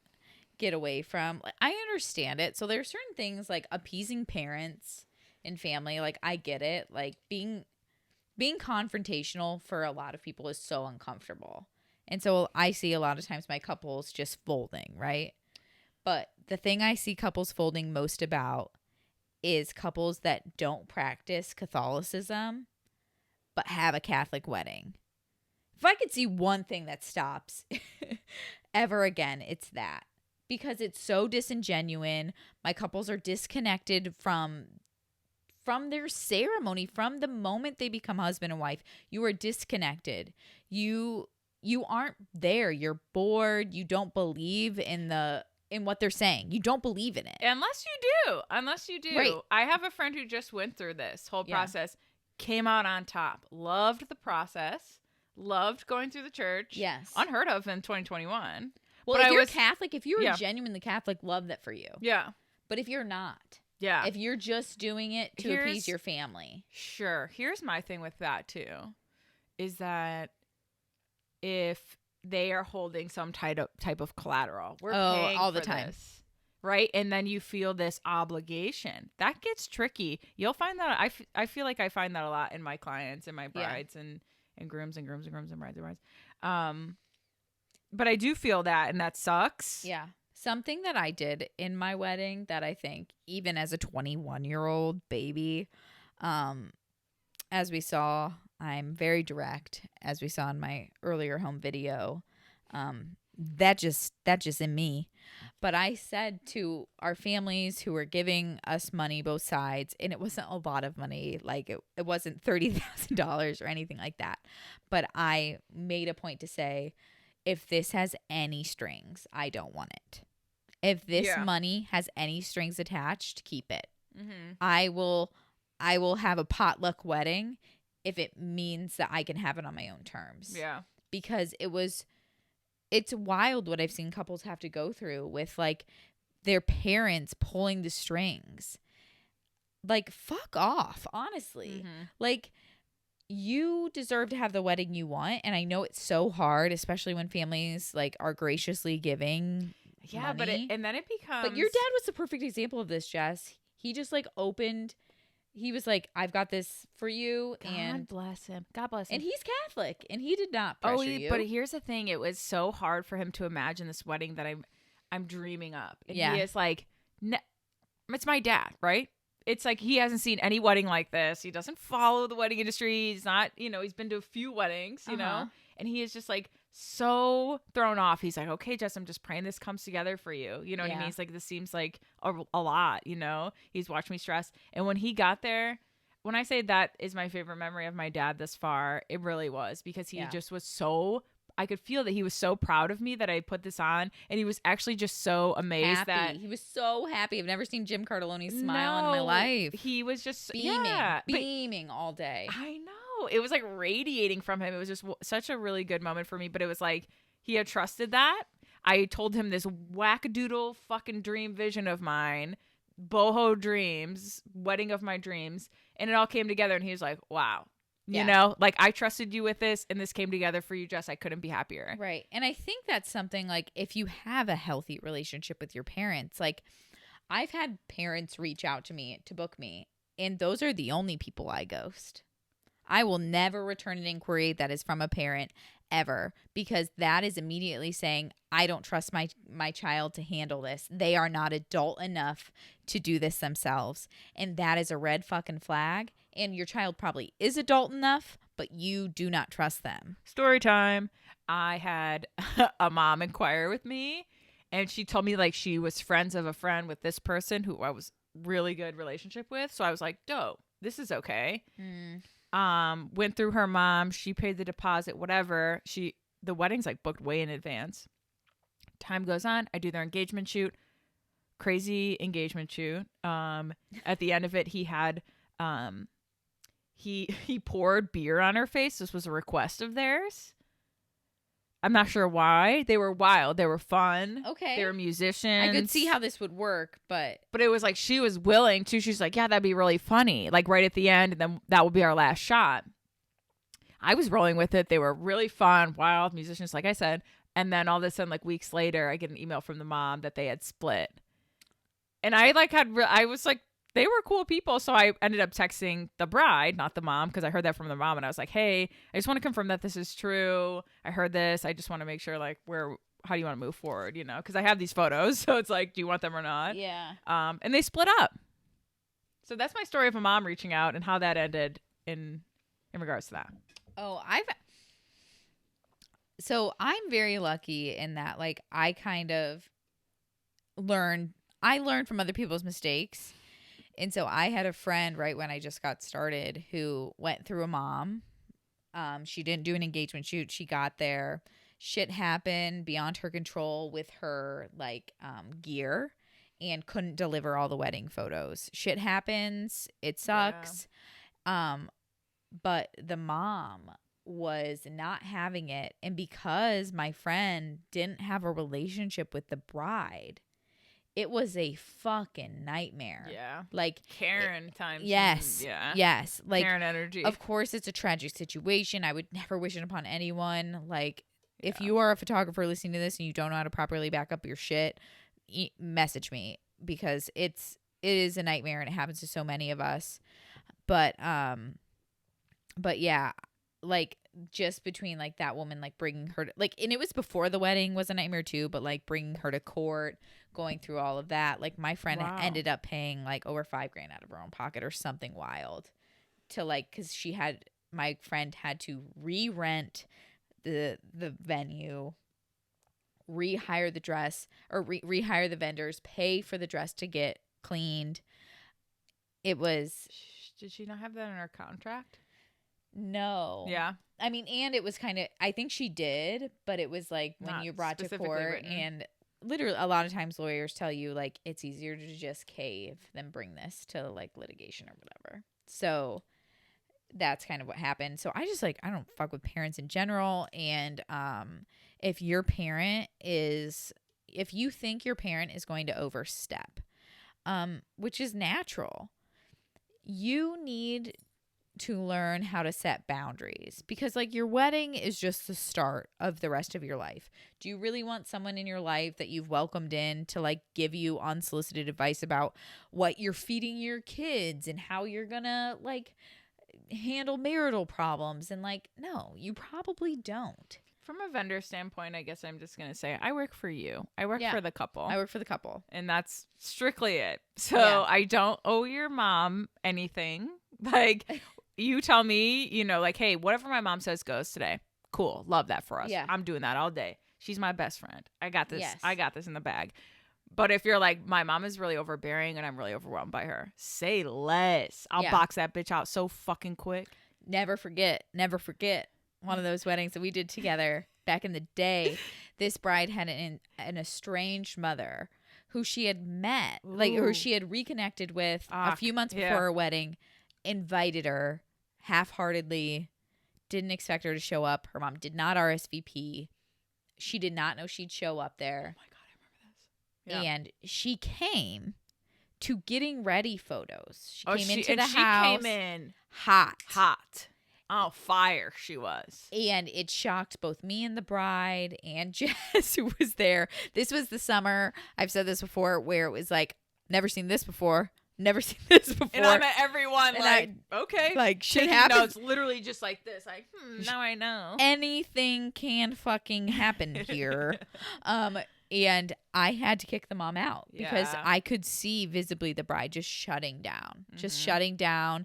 get away from. Like, I understand it. So there's certain things like appeasing parents and family. Like I get it. Like being confrontational for a lot of people is so uncomfortable. And so I see a lot of times my couples just folding, right? But the thing I see couples folding most about is couples that don't practice Catholicism but have a Catholic wedding. If I could see one thing that stops ever again, it's that. Because it's so disingenuous. My couples are disconnected from their ceremony, from the moment they become husband and wife. You are disconnected. You aren't there. You're bored. You don't believe in what they're saying. You don't believe in it. Unless you do. Right. I have a friend who just went through this whole process, came out on top, loved the process, loved going through the church. Yes. Unheard of in 2021. Well, but if you're Catholic, if you're Yeah. genuinely Catholic, love that for you. Yeah. But if you're not, Yeah. if you're just doing it to appease your family. Sure. Here's my thing with that too, is that if they are holding some type of collateral, we're paying all the for time. this, right? And then you feel this obligation. That gets tricky. You'll find that I feel like I find that a lot in my clients and my brides and grooms and brides and brides. But I do feel that, and that sucks. Yeah. Something that I did in my wedding that I think, even as a 21-year-old baby, as we saw, I'm very direct, as we saw in my earlier home video. That just in me. But I said to our families who were giving us money, both sides, and it wasn't a lot of money. Like it wasn't $30,000 or anything like that. But I made a point to say, if this has any strings, I don't want it. If this money has any strings attached, keep it. Mm-hmm. I will have a potluck wedding if it means that I can have it on my own terms. Yeah. Because it's wild what I've seen couples have to go through with like their parents pulling the strings. Like, fuck off, honestly. Mm-hmm. Like, you deserve to have the wedding you want, and I know it's so hard, especially when families like are graciously giving Yeah, money. and then it becomes. But your dad was the perfect example of this, Jess. He just like opened. He was like, "I've got this for you," God bless him. God bless him. and he's Catholic, and he did not pressure you. But here's the thing: it was so hard for him to imagine this wedding that I'm dreaming up. And Yeah. he is like, it's my dad, right? It's like he hasn't seen any wedding like this. He doesn't follow the wedding industry. He's not, he's been to a few weddings, Uh-huh. and he is just like so thrown off. He's like, okay, Jess, I'm just praying this comes together for you. You know what I Yeah. mean? He's like, this seems like a lot, He's watched me stress. And when he got there, when I say that is my favorite memory of my dad this far, it really was because he just was so, I could feel that he was so proud of me that I put this on, and he was actually just so amazed happy. that He was so happy. I've never seen Jim Cardelloni smile in my No, life. He was just beaming, but beaming all day. I know. It was like radiating from him. It was just such a really good moment for me, but it was like he had trusted that. I told him this wackadoodle fucking dream vision of mine, boho dreams, wedding of my dreams, and it all came together, and he was like, wow. Like, I trusted you with this, and this came together for you, Jess. I couldn't be happier. Right. And I think that's something like if you have a healthy relationship with your parents, like I've had parents reach out to me to book me, and those are the only people I ghost. I will never return an inquiry that is from a parent ever, because that is immediately saying, I don't trust my child to handle this. They are not adult enough to do this themselves. And that is a red fucking flag. And your child probably is adult enough, but you do not trust them. Story time. I had a mom inquire with me, and she told me like she was friends of a friend with this person who I was really good relationship with. So I was like, dope, this is okay. Went through her mom. She paid the deposit, whatever. The wedding's like booked way in advance. Time goes on. I do their engagement shoot. Crazy engagement shoot. At the end of it, he had, he poured beer on her face. This was a request of theirs. I'm not sure why. They were wild. They were fun. Okay. They were musicians. I could see how this would work, but it was like she was willing to. She's like, yeah, that'd be really funny. Like right at the end, and then that will be our last shot. I was rolling with it. They were really fun, wild musicians, like I said. And then all of a sudden, like weeks later, I get an email from the mom that they had split. And I was like, they were cool people. So I ended up texting the bride, not the mom, because I heard that from the mom. And I was like, hey, I just want to confirm that this is true. I heard this. I just want to make sure, like, how do you want to move forward? Because I have these photos. So it's like, do you want them or not? yeah. And they split up. So that's my story of a mom reaching out and how that ended in regards to that. Oh, so I'm very lucky in that, like, I kind of learned from other people's mistakes. And so I had a friend right when I just got started who went through a mom. She didn't do an engagement shoot. She got there. Shit happened beyond her control with her gear and couldn't deliver all the wedding photos. Shit happens. It sucks. Yeah. But the mom was not having it. And because my friend didn't have a relationship with the bride, it was a fucking nightmare. Yeah. Like Karen times. Yes. Yeah. Yes. Like Karen energy. Of course it's a tragic situation. I would never wish it upon anyone. Like if you are a photographer listening to this and you don't know how to properly back up your shit, message me, because it is a nightmare and it happens to so many of us. But yeah, like just between like that woman, like bringing her to, like, and it was before the wedding was a nightmare too, but like bringing her to court, going through all of that, like my friend ended up paying like over $5,000 out of her own pocket or something wild to like, cause my friend had to re-rent the venue, rehire the dress or rehire the vendors, pay for the dress to get cleaned. It was Did she not have that in her contract? no. Yeah. I mean, and it was kind of, I think she did, but it was like when Not you brought to specifically court written. and literally a lot of times lawyers tell you like it's easier to just cave than bring this to like litigation or whatever. So that's kind of what happened. So I just like, I don't fuck with parents in general. And if you think your parent is going to overstep, which is natural, you need to learn how to set boundaries, because like your wedding is just the start of the rest of your life. Do you really want someone in your life that you've welcomed in to like give you unsolicited advice about what you're feeding your kids and how you're gonna like handle marital problems? And like, no, you probably don't. From a vendor standpoint, I guess I'm just going to say I work for you. I work Yeah. for the couple. I work for the couple. And that's strictly it. So Yeah. I don't owe your mom anything. Like, you tell me, you know, like, hey, whatever my mom says goes today. Cool. Love that for us. Yeah. I'm doing that all day. She's my best friend. I got this. Yes. I got this in the bag. But if you're like, my mom is really overbearing and I'm really overwhelmed by her, say less. I'll Yeah. box that bitch out so fucking quick. Never forget one of those weddings that we did together back in the day. This bride had an estranged mother who she had met, like, or Ooh. she had reconnected with a Ah, few months before yeah. her wedding, invited her half-heartedly, didn't expect her to show up. Her mom did not RSVP. She did not know she'd show up there. Oh my God, I remember this. Yeah. And she came to getting ready photos. She came into and the house She came in hot. Oh, fire she was. And it shocked both me and the bride and Jess, who was there. This was the summer, I've said this before, where it was like, never seen this before. Never seen this before. And I met everyone And like, okay. like, shit Taking happens. notes, literally just like this. Like, now I know. Anything can fucking happen here. And I had to kick the mom out because Yeah. I could see visibly the bride just shutting down, Mhm.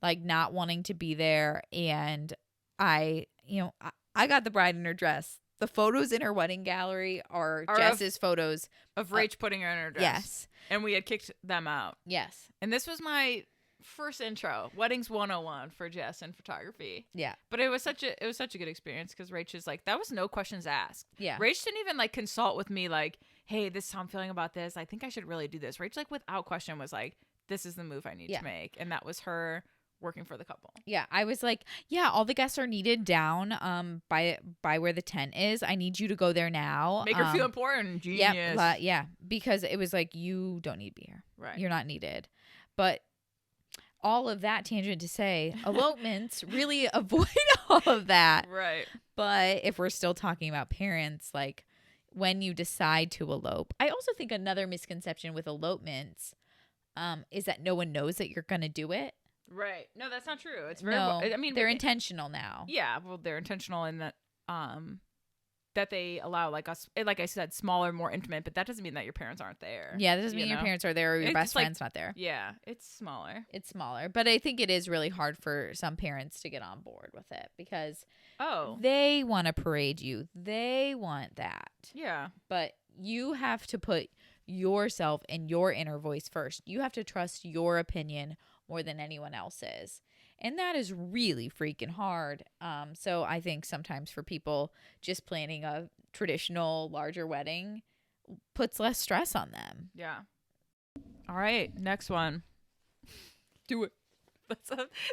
like not wanting to be there. And I got the bride in her dress. The photos in her wedding gallery are Are of- Jess's photos. Of Rach putting her in her dress. Yes. And we had kicked them out. Yes. And this was my first intro, Weddings 101 for Jess and photography. Yeah. But it was such a good experience because Rach is like, that was no questions asked. Yeah. Rach didn't even like consult with me like, hey, this is how I'm feeling about this. I think I should really do this. Rach, like, without question was like, this is the move I need Yeah. to make. And that was her working for the couple. Yeah, I was like, yeah, all the guests are needed down by where the tent is. I need you to go there now. Make her feel important. Genius. Yeah, because it was like, you don't need to be here. Right. You're not needed. But all of that tangent to say, elopements really avoid all of that. Right. But if we're still talking about parents, like when you decide to elope, I also think another misconception with elopements is that no one knows that you're going to do it. Right. No, that's not true. It's very. No, I mean, they're intentional now. Yeah. Well, they're intentional in that that they allow like us, like I said, smaller, more intimate. But that doesn't mean that your parents aren't there. Yeah, that doesn't you mean your know? parents are there or your It's best just, like, friend's not there. Yeah, it's smaller. It's smaller. But I think it is really hard for some parents to get on board with it because Oh. they want to parade you. They want that. Yeah. But you have to put yourself and your inner voice first. You have to trust your opinion more than anyone else's. And that is really freaking hard. So I think sometimes for people just planning a traditional larger wedding puts less stress on them. Yeah. All right. Next one. Do it.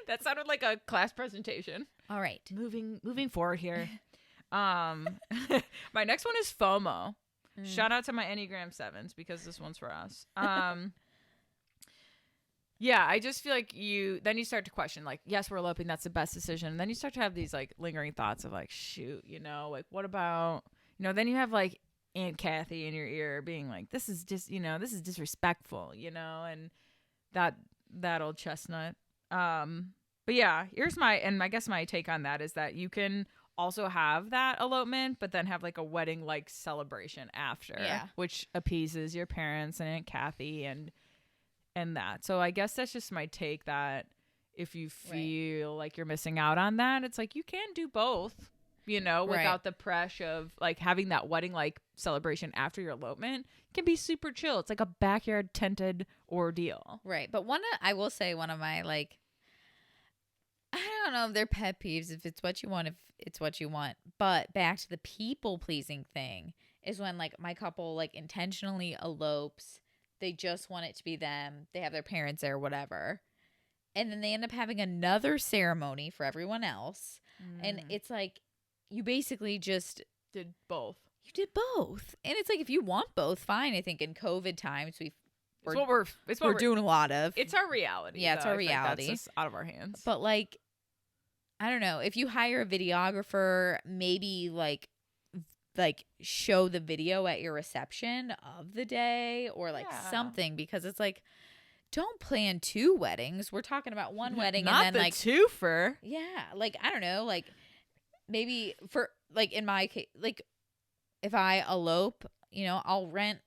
That sounded like a class presentation. All right. Moving forward here. My next one is FOMO. Shout out to my Enneagram 7s because this one's for us. Yeah, I just feel like then you start to question, like, yes, we're eloping, that's the best decision. And then you start to have these like lingering thoughts of like, shoot, like what about, then you have like Aunt Kathy in your ear being like, this is just, this is disrespectful, and that old chestnut. But yeah, I guess my take on that is that you can also have that elopement, but then have like a wedding like celebration after, which appeases your parents and Aunt Kathy and that. So I guess that's just my take, that if you feel like you're missing out on that, it's like you can do both, without the pressure of like having that wedding like celebration after your elopement can be super chill. It's like a backyard tented ordeal. Right. But I will say one of my, like, I don't know if they're pet peeves, if it's what you want, if it's what you want. But back to the people pleasing thing is when, like, my couple, like, intentionally elopes. They just want it to be them. They have their parents there, whatever. And then they end up having another ceremony for everyone else. And it's like, you basically just Did both. You did both. And it's like, if you want both, fine. I think in COVID times, It's what we're doing a lot of. It's our reality. Yeah, it's though. our I feel like reality. that's just out of our hands. But, like, I don't know. If you hire a videographer, maybe, like show the video at your reception of the day or, like, something. Because it's like, don't plan 2 weddings. We're talking about one wedding Not and then, the like, twofer. yeah. Like, I don't know. Like, maybe for, like, in my case, like, if I elope, you know, I'll rent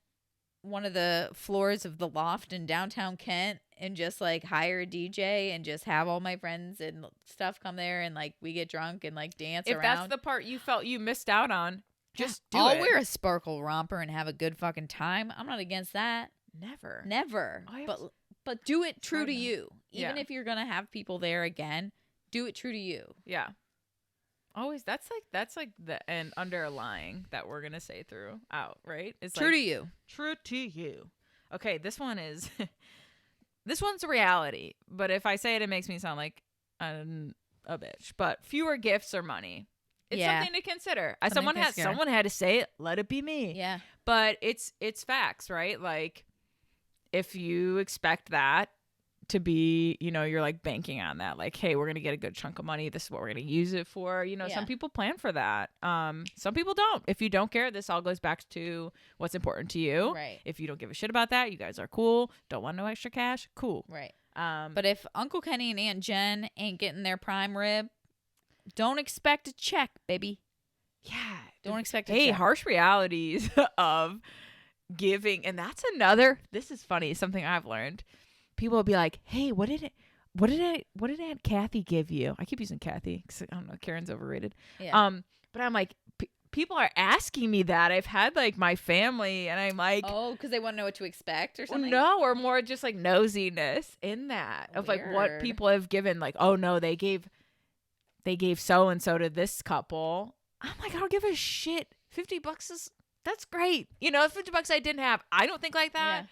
one of the floors of the loft in downtown Kent and just, like, hire a DJ and just have all my friends and stuff come there and, like, we get drunk and, like, dance If around. that's the part you felt you missed out on, just do I'll it. wear a sparkle romper and have a good fucking time. I'm not against that. Never. But do it true Side to note. you. Even Yeah. if you're going to have people there again, do it true to you. Yeah. Always. That's like the and underlying that we're gonna say throughout, right? It's True like, to you. True to you. Okay, this one is this one's reality. But if I say it, it makes me sound like I'm a bitch. But fewer gifts or money. It's Yeah. something to consider. Something to consider. Someone had to say it. Let it be me. Yeah. But it's facts, right? Like, if you expect that to be, you know, you're like banking on that, like, hey, we're gonna get a good chunk of money, this is what we're gonna use it for, you know. Yeah. Some people plan for that, some people don't. If you don't care, this all goes back to what's important to you. Right. If you don't give a shit about that, you guys are cool, don't want no extra cash, cool. Right. But But if Uncle Kenny and Aunt Jen ain't getting their prime rib, don't expect a check, baby. yeah, Don't expect a hey, check. harsh realities of giving. And that's another, this is funny, something I've learned. People will be like, hey, what did Aunt Kathy give you? I keep using Kathy because I don't know, Karen's overrated. Yeah. But I'm like, people are asking me that. I've had, like, my family, and I'm like, Oh, because they want to know what to expect or something? no, or more just like nosiness in that of like what Weird. people have given. Like, oh no, they gave so and so to this couple. I'm like, I don't give a shit. $50 that's great. You know, $50 I didn't have. I don't think like that. Yeah.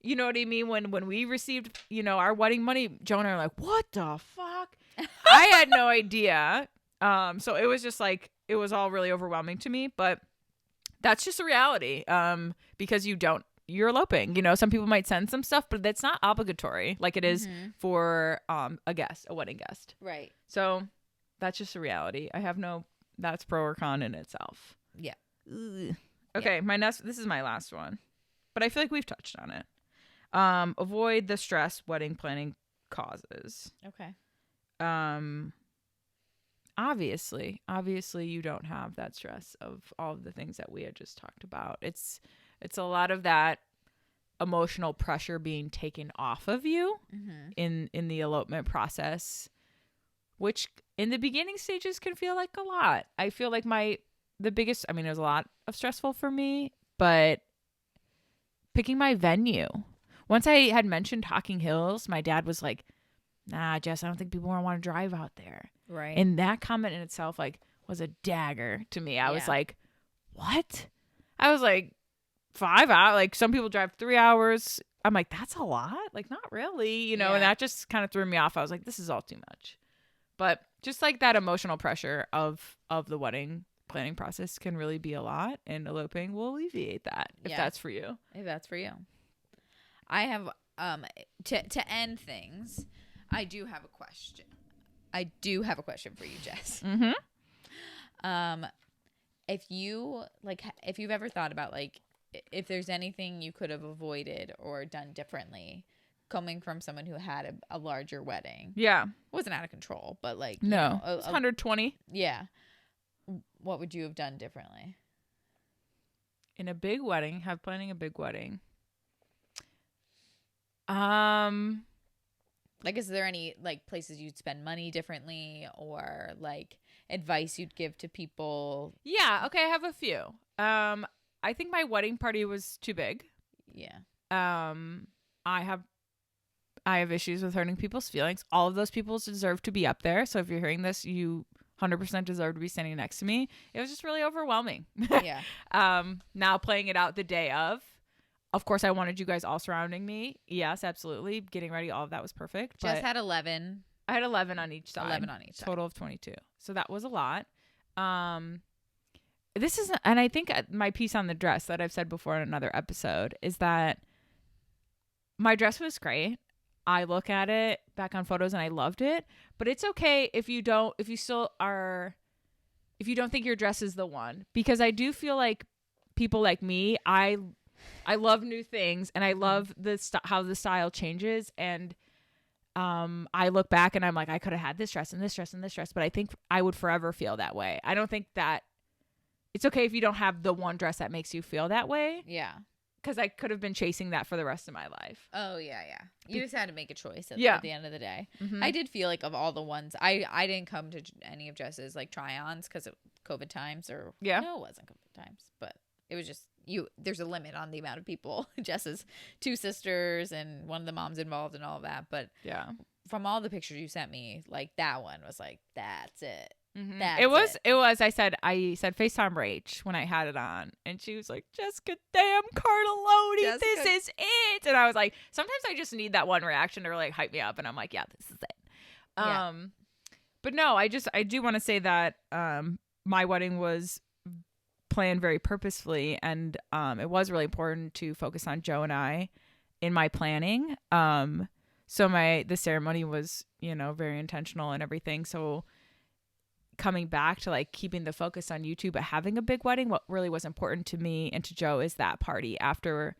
You know what I mean? When we received, you know, our wedding money, Joe and I were like, what the fuck? I had no idea. So it was just like, it was all really overwhelming to me, but that's just a reality. Because you're eloping, you know, some people might send some stuff, but that's not obligatory like it is for a wedding guest. Right. So that's just a reality. That's pro or con in itself. Yeah. Ugh. Okay, this is my last one, but I feel like we've touched on it. Avoid the stress wedding planning causes. Okay. Obviously you don't have that stress of all of the things that we had just talked about. It's a lot of that emotional pressure being taken off of you in the elopement process, which in the beginning stages can feel like a lot. I feel like there's a lot of stressful for me, but picking my venue. Once I had mentioned Hocking Hills, my dad was like, nah, Jess, I don't think people want to drive out there. Right. And that comment in itself, like, was a dagger to me. I was like, what? I was like, 5 hours? Like, some people drive 3 hours. I'm like, that's a lot? Like, not really, you know? Yeah. And that just kind of threw me off. I was like, this is all too much. But just like that emotional pressure of the wedding planning process can really be a lot, and eloping will alleviate that if that's for you. If that's for you. I have to end things, I do have a question. I do have a question for you, Jess. If you've ever thought about, like, if there's anything you could have avoided or done differently coming from someone who had a larger wedding. Yeah. It wasn't out of control, but, like, No. It's 120. Yeah. What would you have done differently? In a big wedding, planning a big wedding. Like, is there any, like, places you'd spend money differently or, like, advice you'd give to people? Yeah, okay, I have a few. I think my wedding party was too big. Yeah. I have issues with hurting people's feelings. All of those people deserve to be up there. So if you're hearing this, you 100% deserve to be standing next to me. It was just really overwhelming. Yeah. Now playing it out the day of course, I wanted you guys all surrounding me. Yes, absolutely. Getting ready, all of that was perfect. Jess but had 11. I had 11 on each side. 11 on each side. Total of 22. So that was a lot. This is, and I think my piece on the dress that I've said before in another episode is that my dress was great. I look at it back on photos and I loved it, but it's okay if you don't think your dress is the one, because I do feel like people like me, I love new things and I love how the style changes. And I look back and I'm like, I could have had this dress and this dress and this dress, but I think I would forever feel that way. I don't think that it's okay if you don't have the one dress that makes you feel that way. Yeah. Because I could have been chasing that for the rest of my life. Oh, yeah, yeah. You just had to make a choice at the end of the day. Mm-hmm. I did feel like of all the ones, I didn't come to any of Jess's like try-ons because of COVID times or... Yeah. No, it wasn't COVID times, but it was just... There's a limit on the amount of people. Jess's 2 sisters and one of the moms involved and all of that. But yeah, from all the pictures you sent me, like that one was like, that's it. Mm-hmm. That's it was. I said FaceTime Rach when I had it on, and she was like, Jessica, damn Carlone, this is it. And I was like, sometimes I just need that one reaction to really hype me up, and I'm like, yeah, this is it. Yeah. But no, I do want to say that my wedding was planned very purposefully, and it was really important to focus on Joe and I in my planning. So the ceremony was, very intentional and everything. So coming back to like keeping the focus on YouTube but having a big wedding, what really was important to me and to Joe is that party after.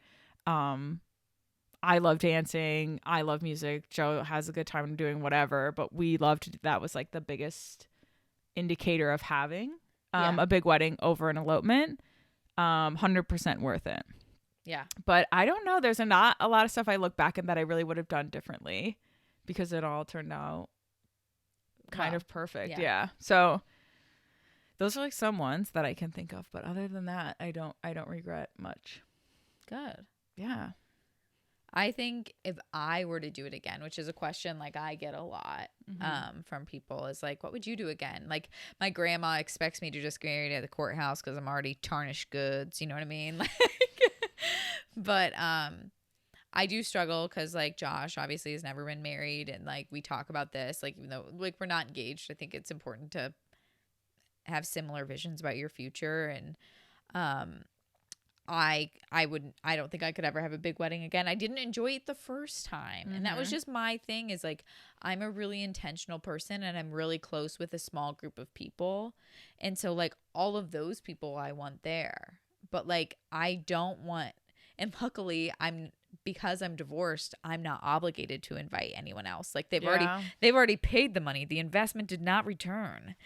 I love dancing, I love music, Joe has a good time doing whatever, but we loved that was like the biggest indicator of having a big wedding over an elopement. 100% worth it. Yeah. But I don't know, there's not a lot of stuff I look back and that I really would have done differently because it all turned out kind of perfect. Yeah. So those are like some ones that I can think of, but other than that, I don't regret much. Good. Yeah. I think if I were to do it again, which is a question like I get a lot from people, is like, what would you do again? Like my grandma expects me to just get married at the courthouse because I'm already tarnished goods. You know what I mean? Like, but I do struggle because like Josh obviously has never been married, and like we talk about this, like even though like we're not engaged, I think it's important to have similar visions about your future. And I don't think I could ever have a big wedding again. I didn't enjoy it the first time. And that was just my thing, is like, I'm a really intentional person and I'm really close with a small group of people. And so like all of those people I want there, but like, I don't want, and luckily because I'm divorced, I'm not obligated to invite anyone else. Like they've already paid the money. The investment did not return,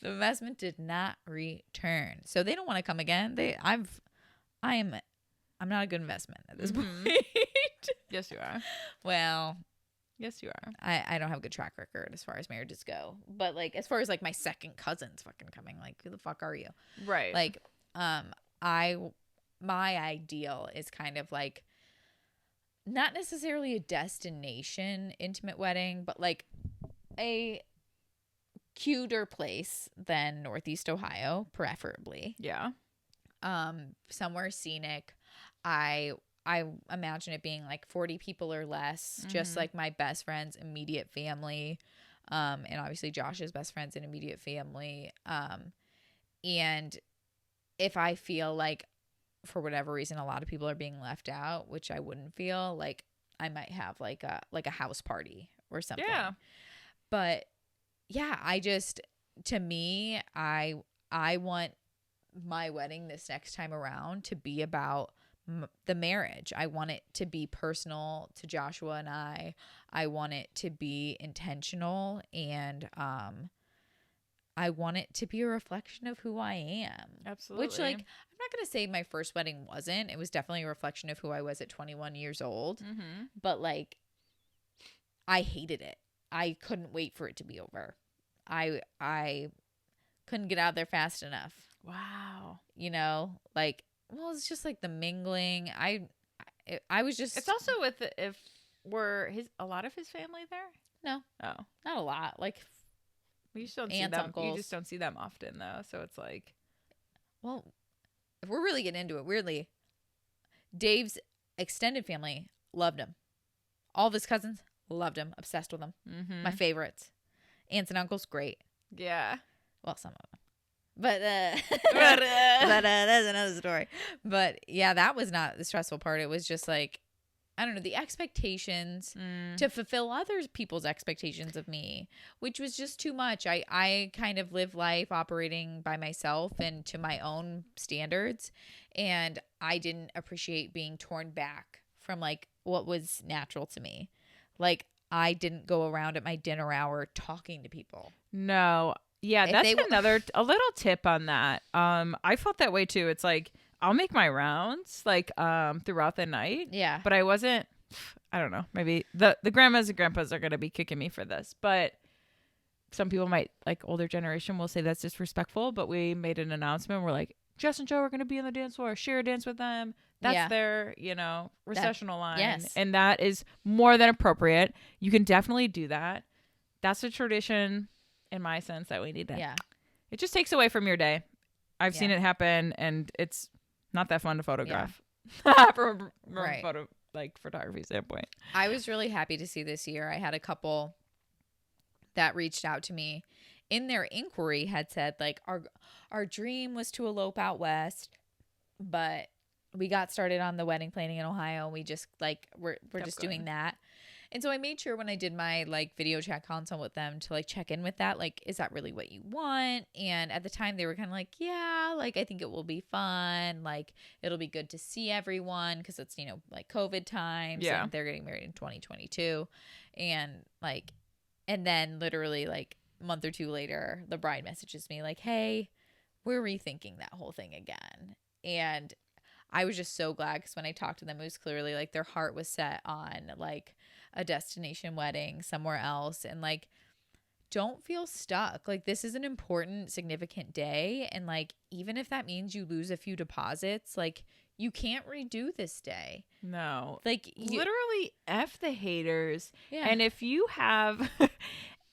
The investment did not return. So they don't want to come again. I'm not a good investment at this point. Yes, you are. Well, yes, you are. I don't have a good track record as far as marriages go. But like as far as like my second cousin's fucking coming, like who the fuck are you? Right. Like my ideal is kind of like not necessarily a destination intimate wedding, but like a cuter place than Northeast Ohio, preferably. Yeah. Somewhere scenic. I imagine it being like 40 people or less, just like my best friend's immediate family, and obviously Josh's best friends and immediate family. And if I feel like for whatever reason a lot of people are being left out, which I wouldn't feel, like I might have like a house party or something. Yeah. But yeah, to me, I want my wedding this next time around to be about the marriage. I want it to be personal to Joshua and I. I want it to be intentional, and I want it to be a reflection of who I am. Absolutely. Which, like, I'm not going to say my first wedding wasn't. It was definitely a reflection of who I was at 21 years old. But, like, I hated it. I couldn't wait for it to be over. I couldn't get out of there fast enough. Wow. You know, like, well, it's just like the mingling. I was just. It's also with if were a lot of his family there? No. Oh, Not a lot. Like, you just don't see aunts, them. uncles. You just don't see them often though. So it's like, well, if we're really getting into it, weirdly, Dave's extended family loved him. All of his cousins loved him, obsessed with him. mm-hmm. My favorites. Aunts and uncles, great. Yeah. Well, some of them. But that's another story. But yeah, that was not the stressful part. It was just like, I don't know, the expectations to fulfill other people's expectations of me, which was just too much. I kind of live life operating by myself and to my own standards. And I didn't appreciate being torn back from like what was natural to me. Like, I didn't go around at my dinner hour talking to people. No. Yeah, that's a little tip on that. I felt that way too. It's like I'll make my rounds like throughout the night. Yeah. But I don't know. Maybe the grandmas and grandpas are gonna be kicking me for this. But some people might, like older generation, will say that's disrespectful. But we made an announcement. We're like, Jess and Joe are gonna be on the dance floor. Share a dance with them. That's their, recessional line. Yes. And that is more than appropriate. You can definitely do that. That's a tradition, in my sense, that we need to. Yeah. It just takes away from your day. I've seen it happen, and it's not that fun to photograph from a photography standpoint. I was really happy to see this year. I had a couple that reached out to me in their inquiry had said like our dream was to elope out west, but we got started on the wedding planning in Ohio, and we just like we're just doing that. And so I made sure when I did my like video chat consult with them to like check in with that, like, is that really what you want? And at the time they were kind of like, yeah, like I think it will be fun. Like it'll be good to see everyone because it's, like COVID times. Yeah. And they're getting married in 2022. And like, and then literally like a month or two later, the bride messages me like, hey, we're rethinking that whole thing again. And I was just so glad because when I talked to them, it was clearly like their heart was set on like a destination wedding somewhere else. And like, don't feel stuck. Like this is an important, significant day. And like, even if that means you lose a few deposits, like you can't redo this day. No. Like literally F the haters. Yeah. And if you have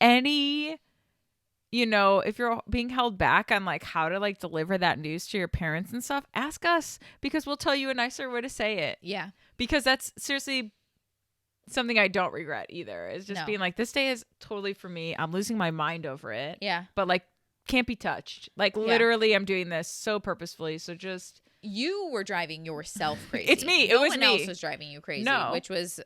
any, if you're being held back on like how to like deliver that news to your parents and stuff, ask us because we'll tell you a nicer way to say it. Yeah. Because that's seriously something I don't regret either. Is just being like, this day is totally for me. I'm losing my mind over it. Yeah. But like can't be touched. Like literally I'm doing this so purposefully. So just you were driving yourself crazy. It's me. No it was one me. else was driving you crazy. No. Which was the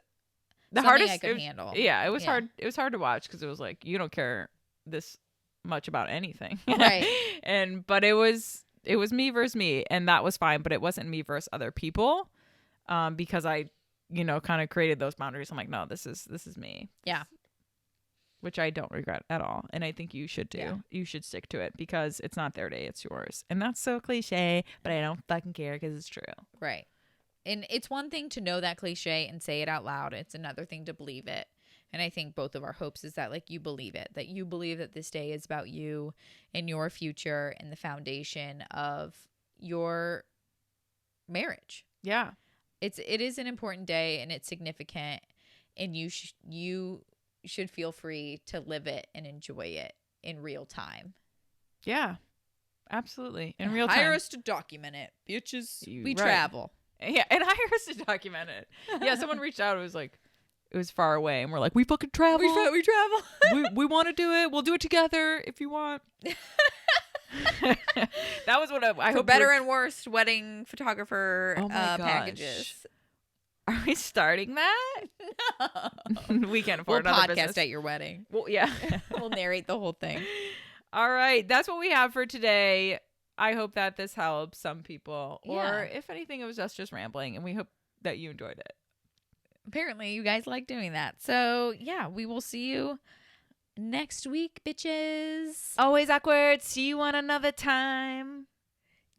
something hardest I could handle. Yeah, it was hard. It was hard to watch because it was like you don't care this much about anything. Right. But it was me versus me, and that was fine. But it wasn't me versus other people, because I, kind of created those boundaries. I'm like, no, this is me. Yeah. Which I don't regret at all, and I think you should do. Yeah. You should stick to it because it's not their day, it's yours, and that's so cliche, but I don't fucking care because it's true. Right. And it's one thing to know that cliche and say it out loud. It's another thing to believe it. And I think both of our hopes is that like you believe it, that you believe that this day is about you and your future and the foundation of your marriage. Yeah. It is an important day and it's significant, and you should feel free to live it and enjoy it in real time. Yeah. Absolutely. In real time. Hire us to document it. Bitches, we right. travel. Yeah, and hire us to document it. Yeah, someone reached out. It was like, it was far away, and we're like, we fucking travel. We travel. we want to do it. We'll do it together if you want. That was what I hope. Better and worst wedding photographer packages. Are we starting that? No. We can't afford another podcast business at your wedding. Well, yeah. We'll narrate the whole thing. All right. That's what we have for today. I hope that this helps some people. Yeah. Or if anything, it was us just rambling, and we hope that you enjoyed it. Apparently, you guys like doing that. So, yeah, we will see you next week, bitches. Always awkward. See you on another time.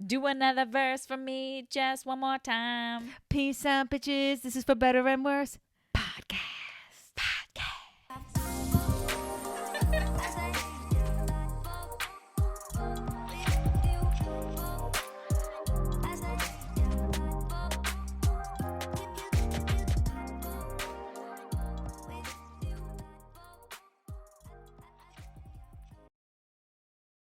Do another verse for me just one more time. Peace out, bitches. This is For Better and Worse Podcast.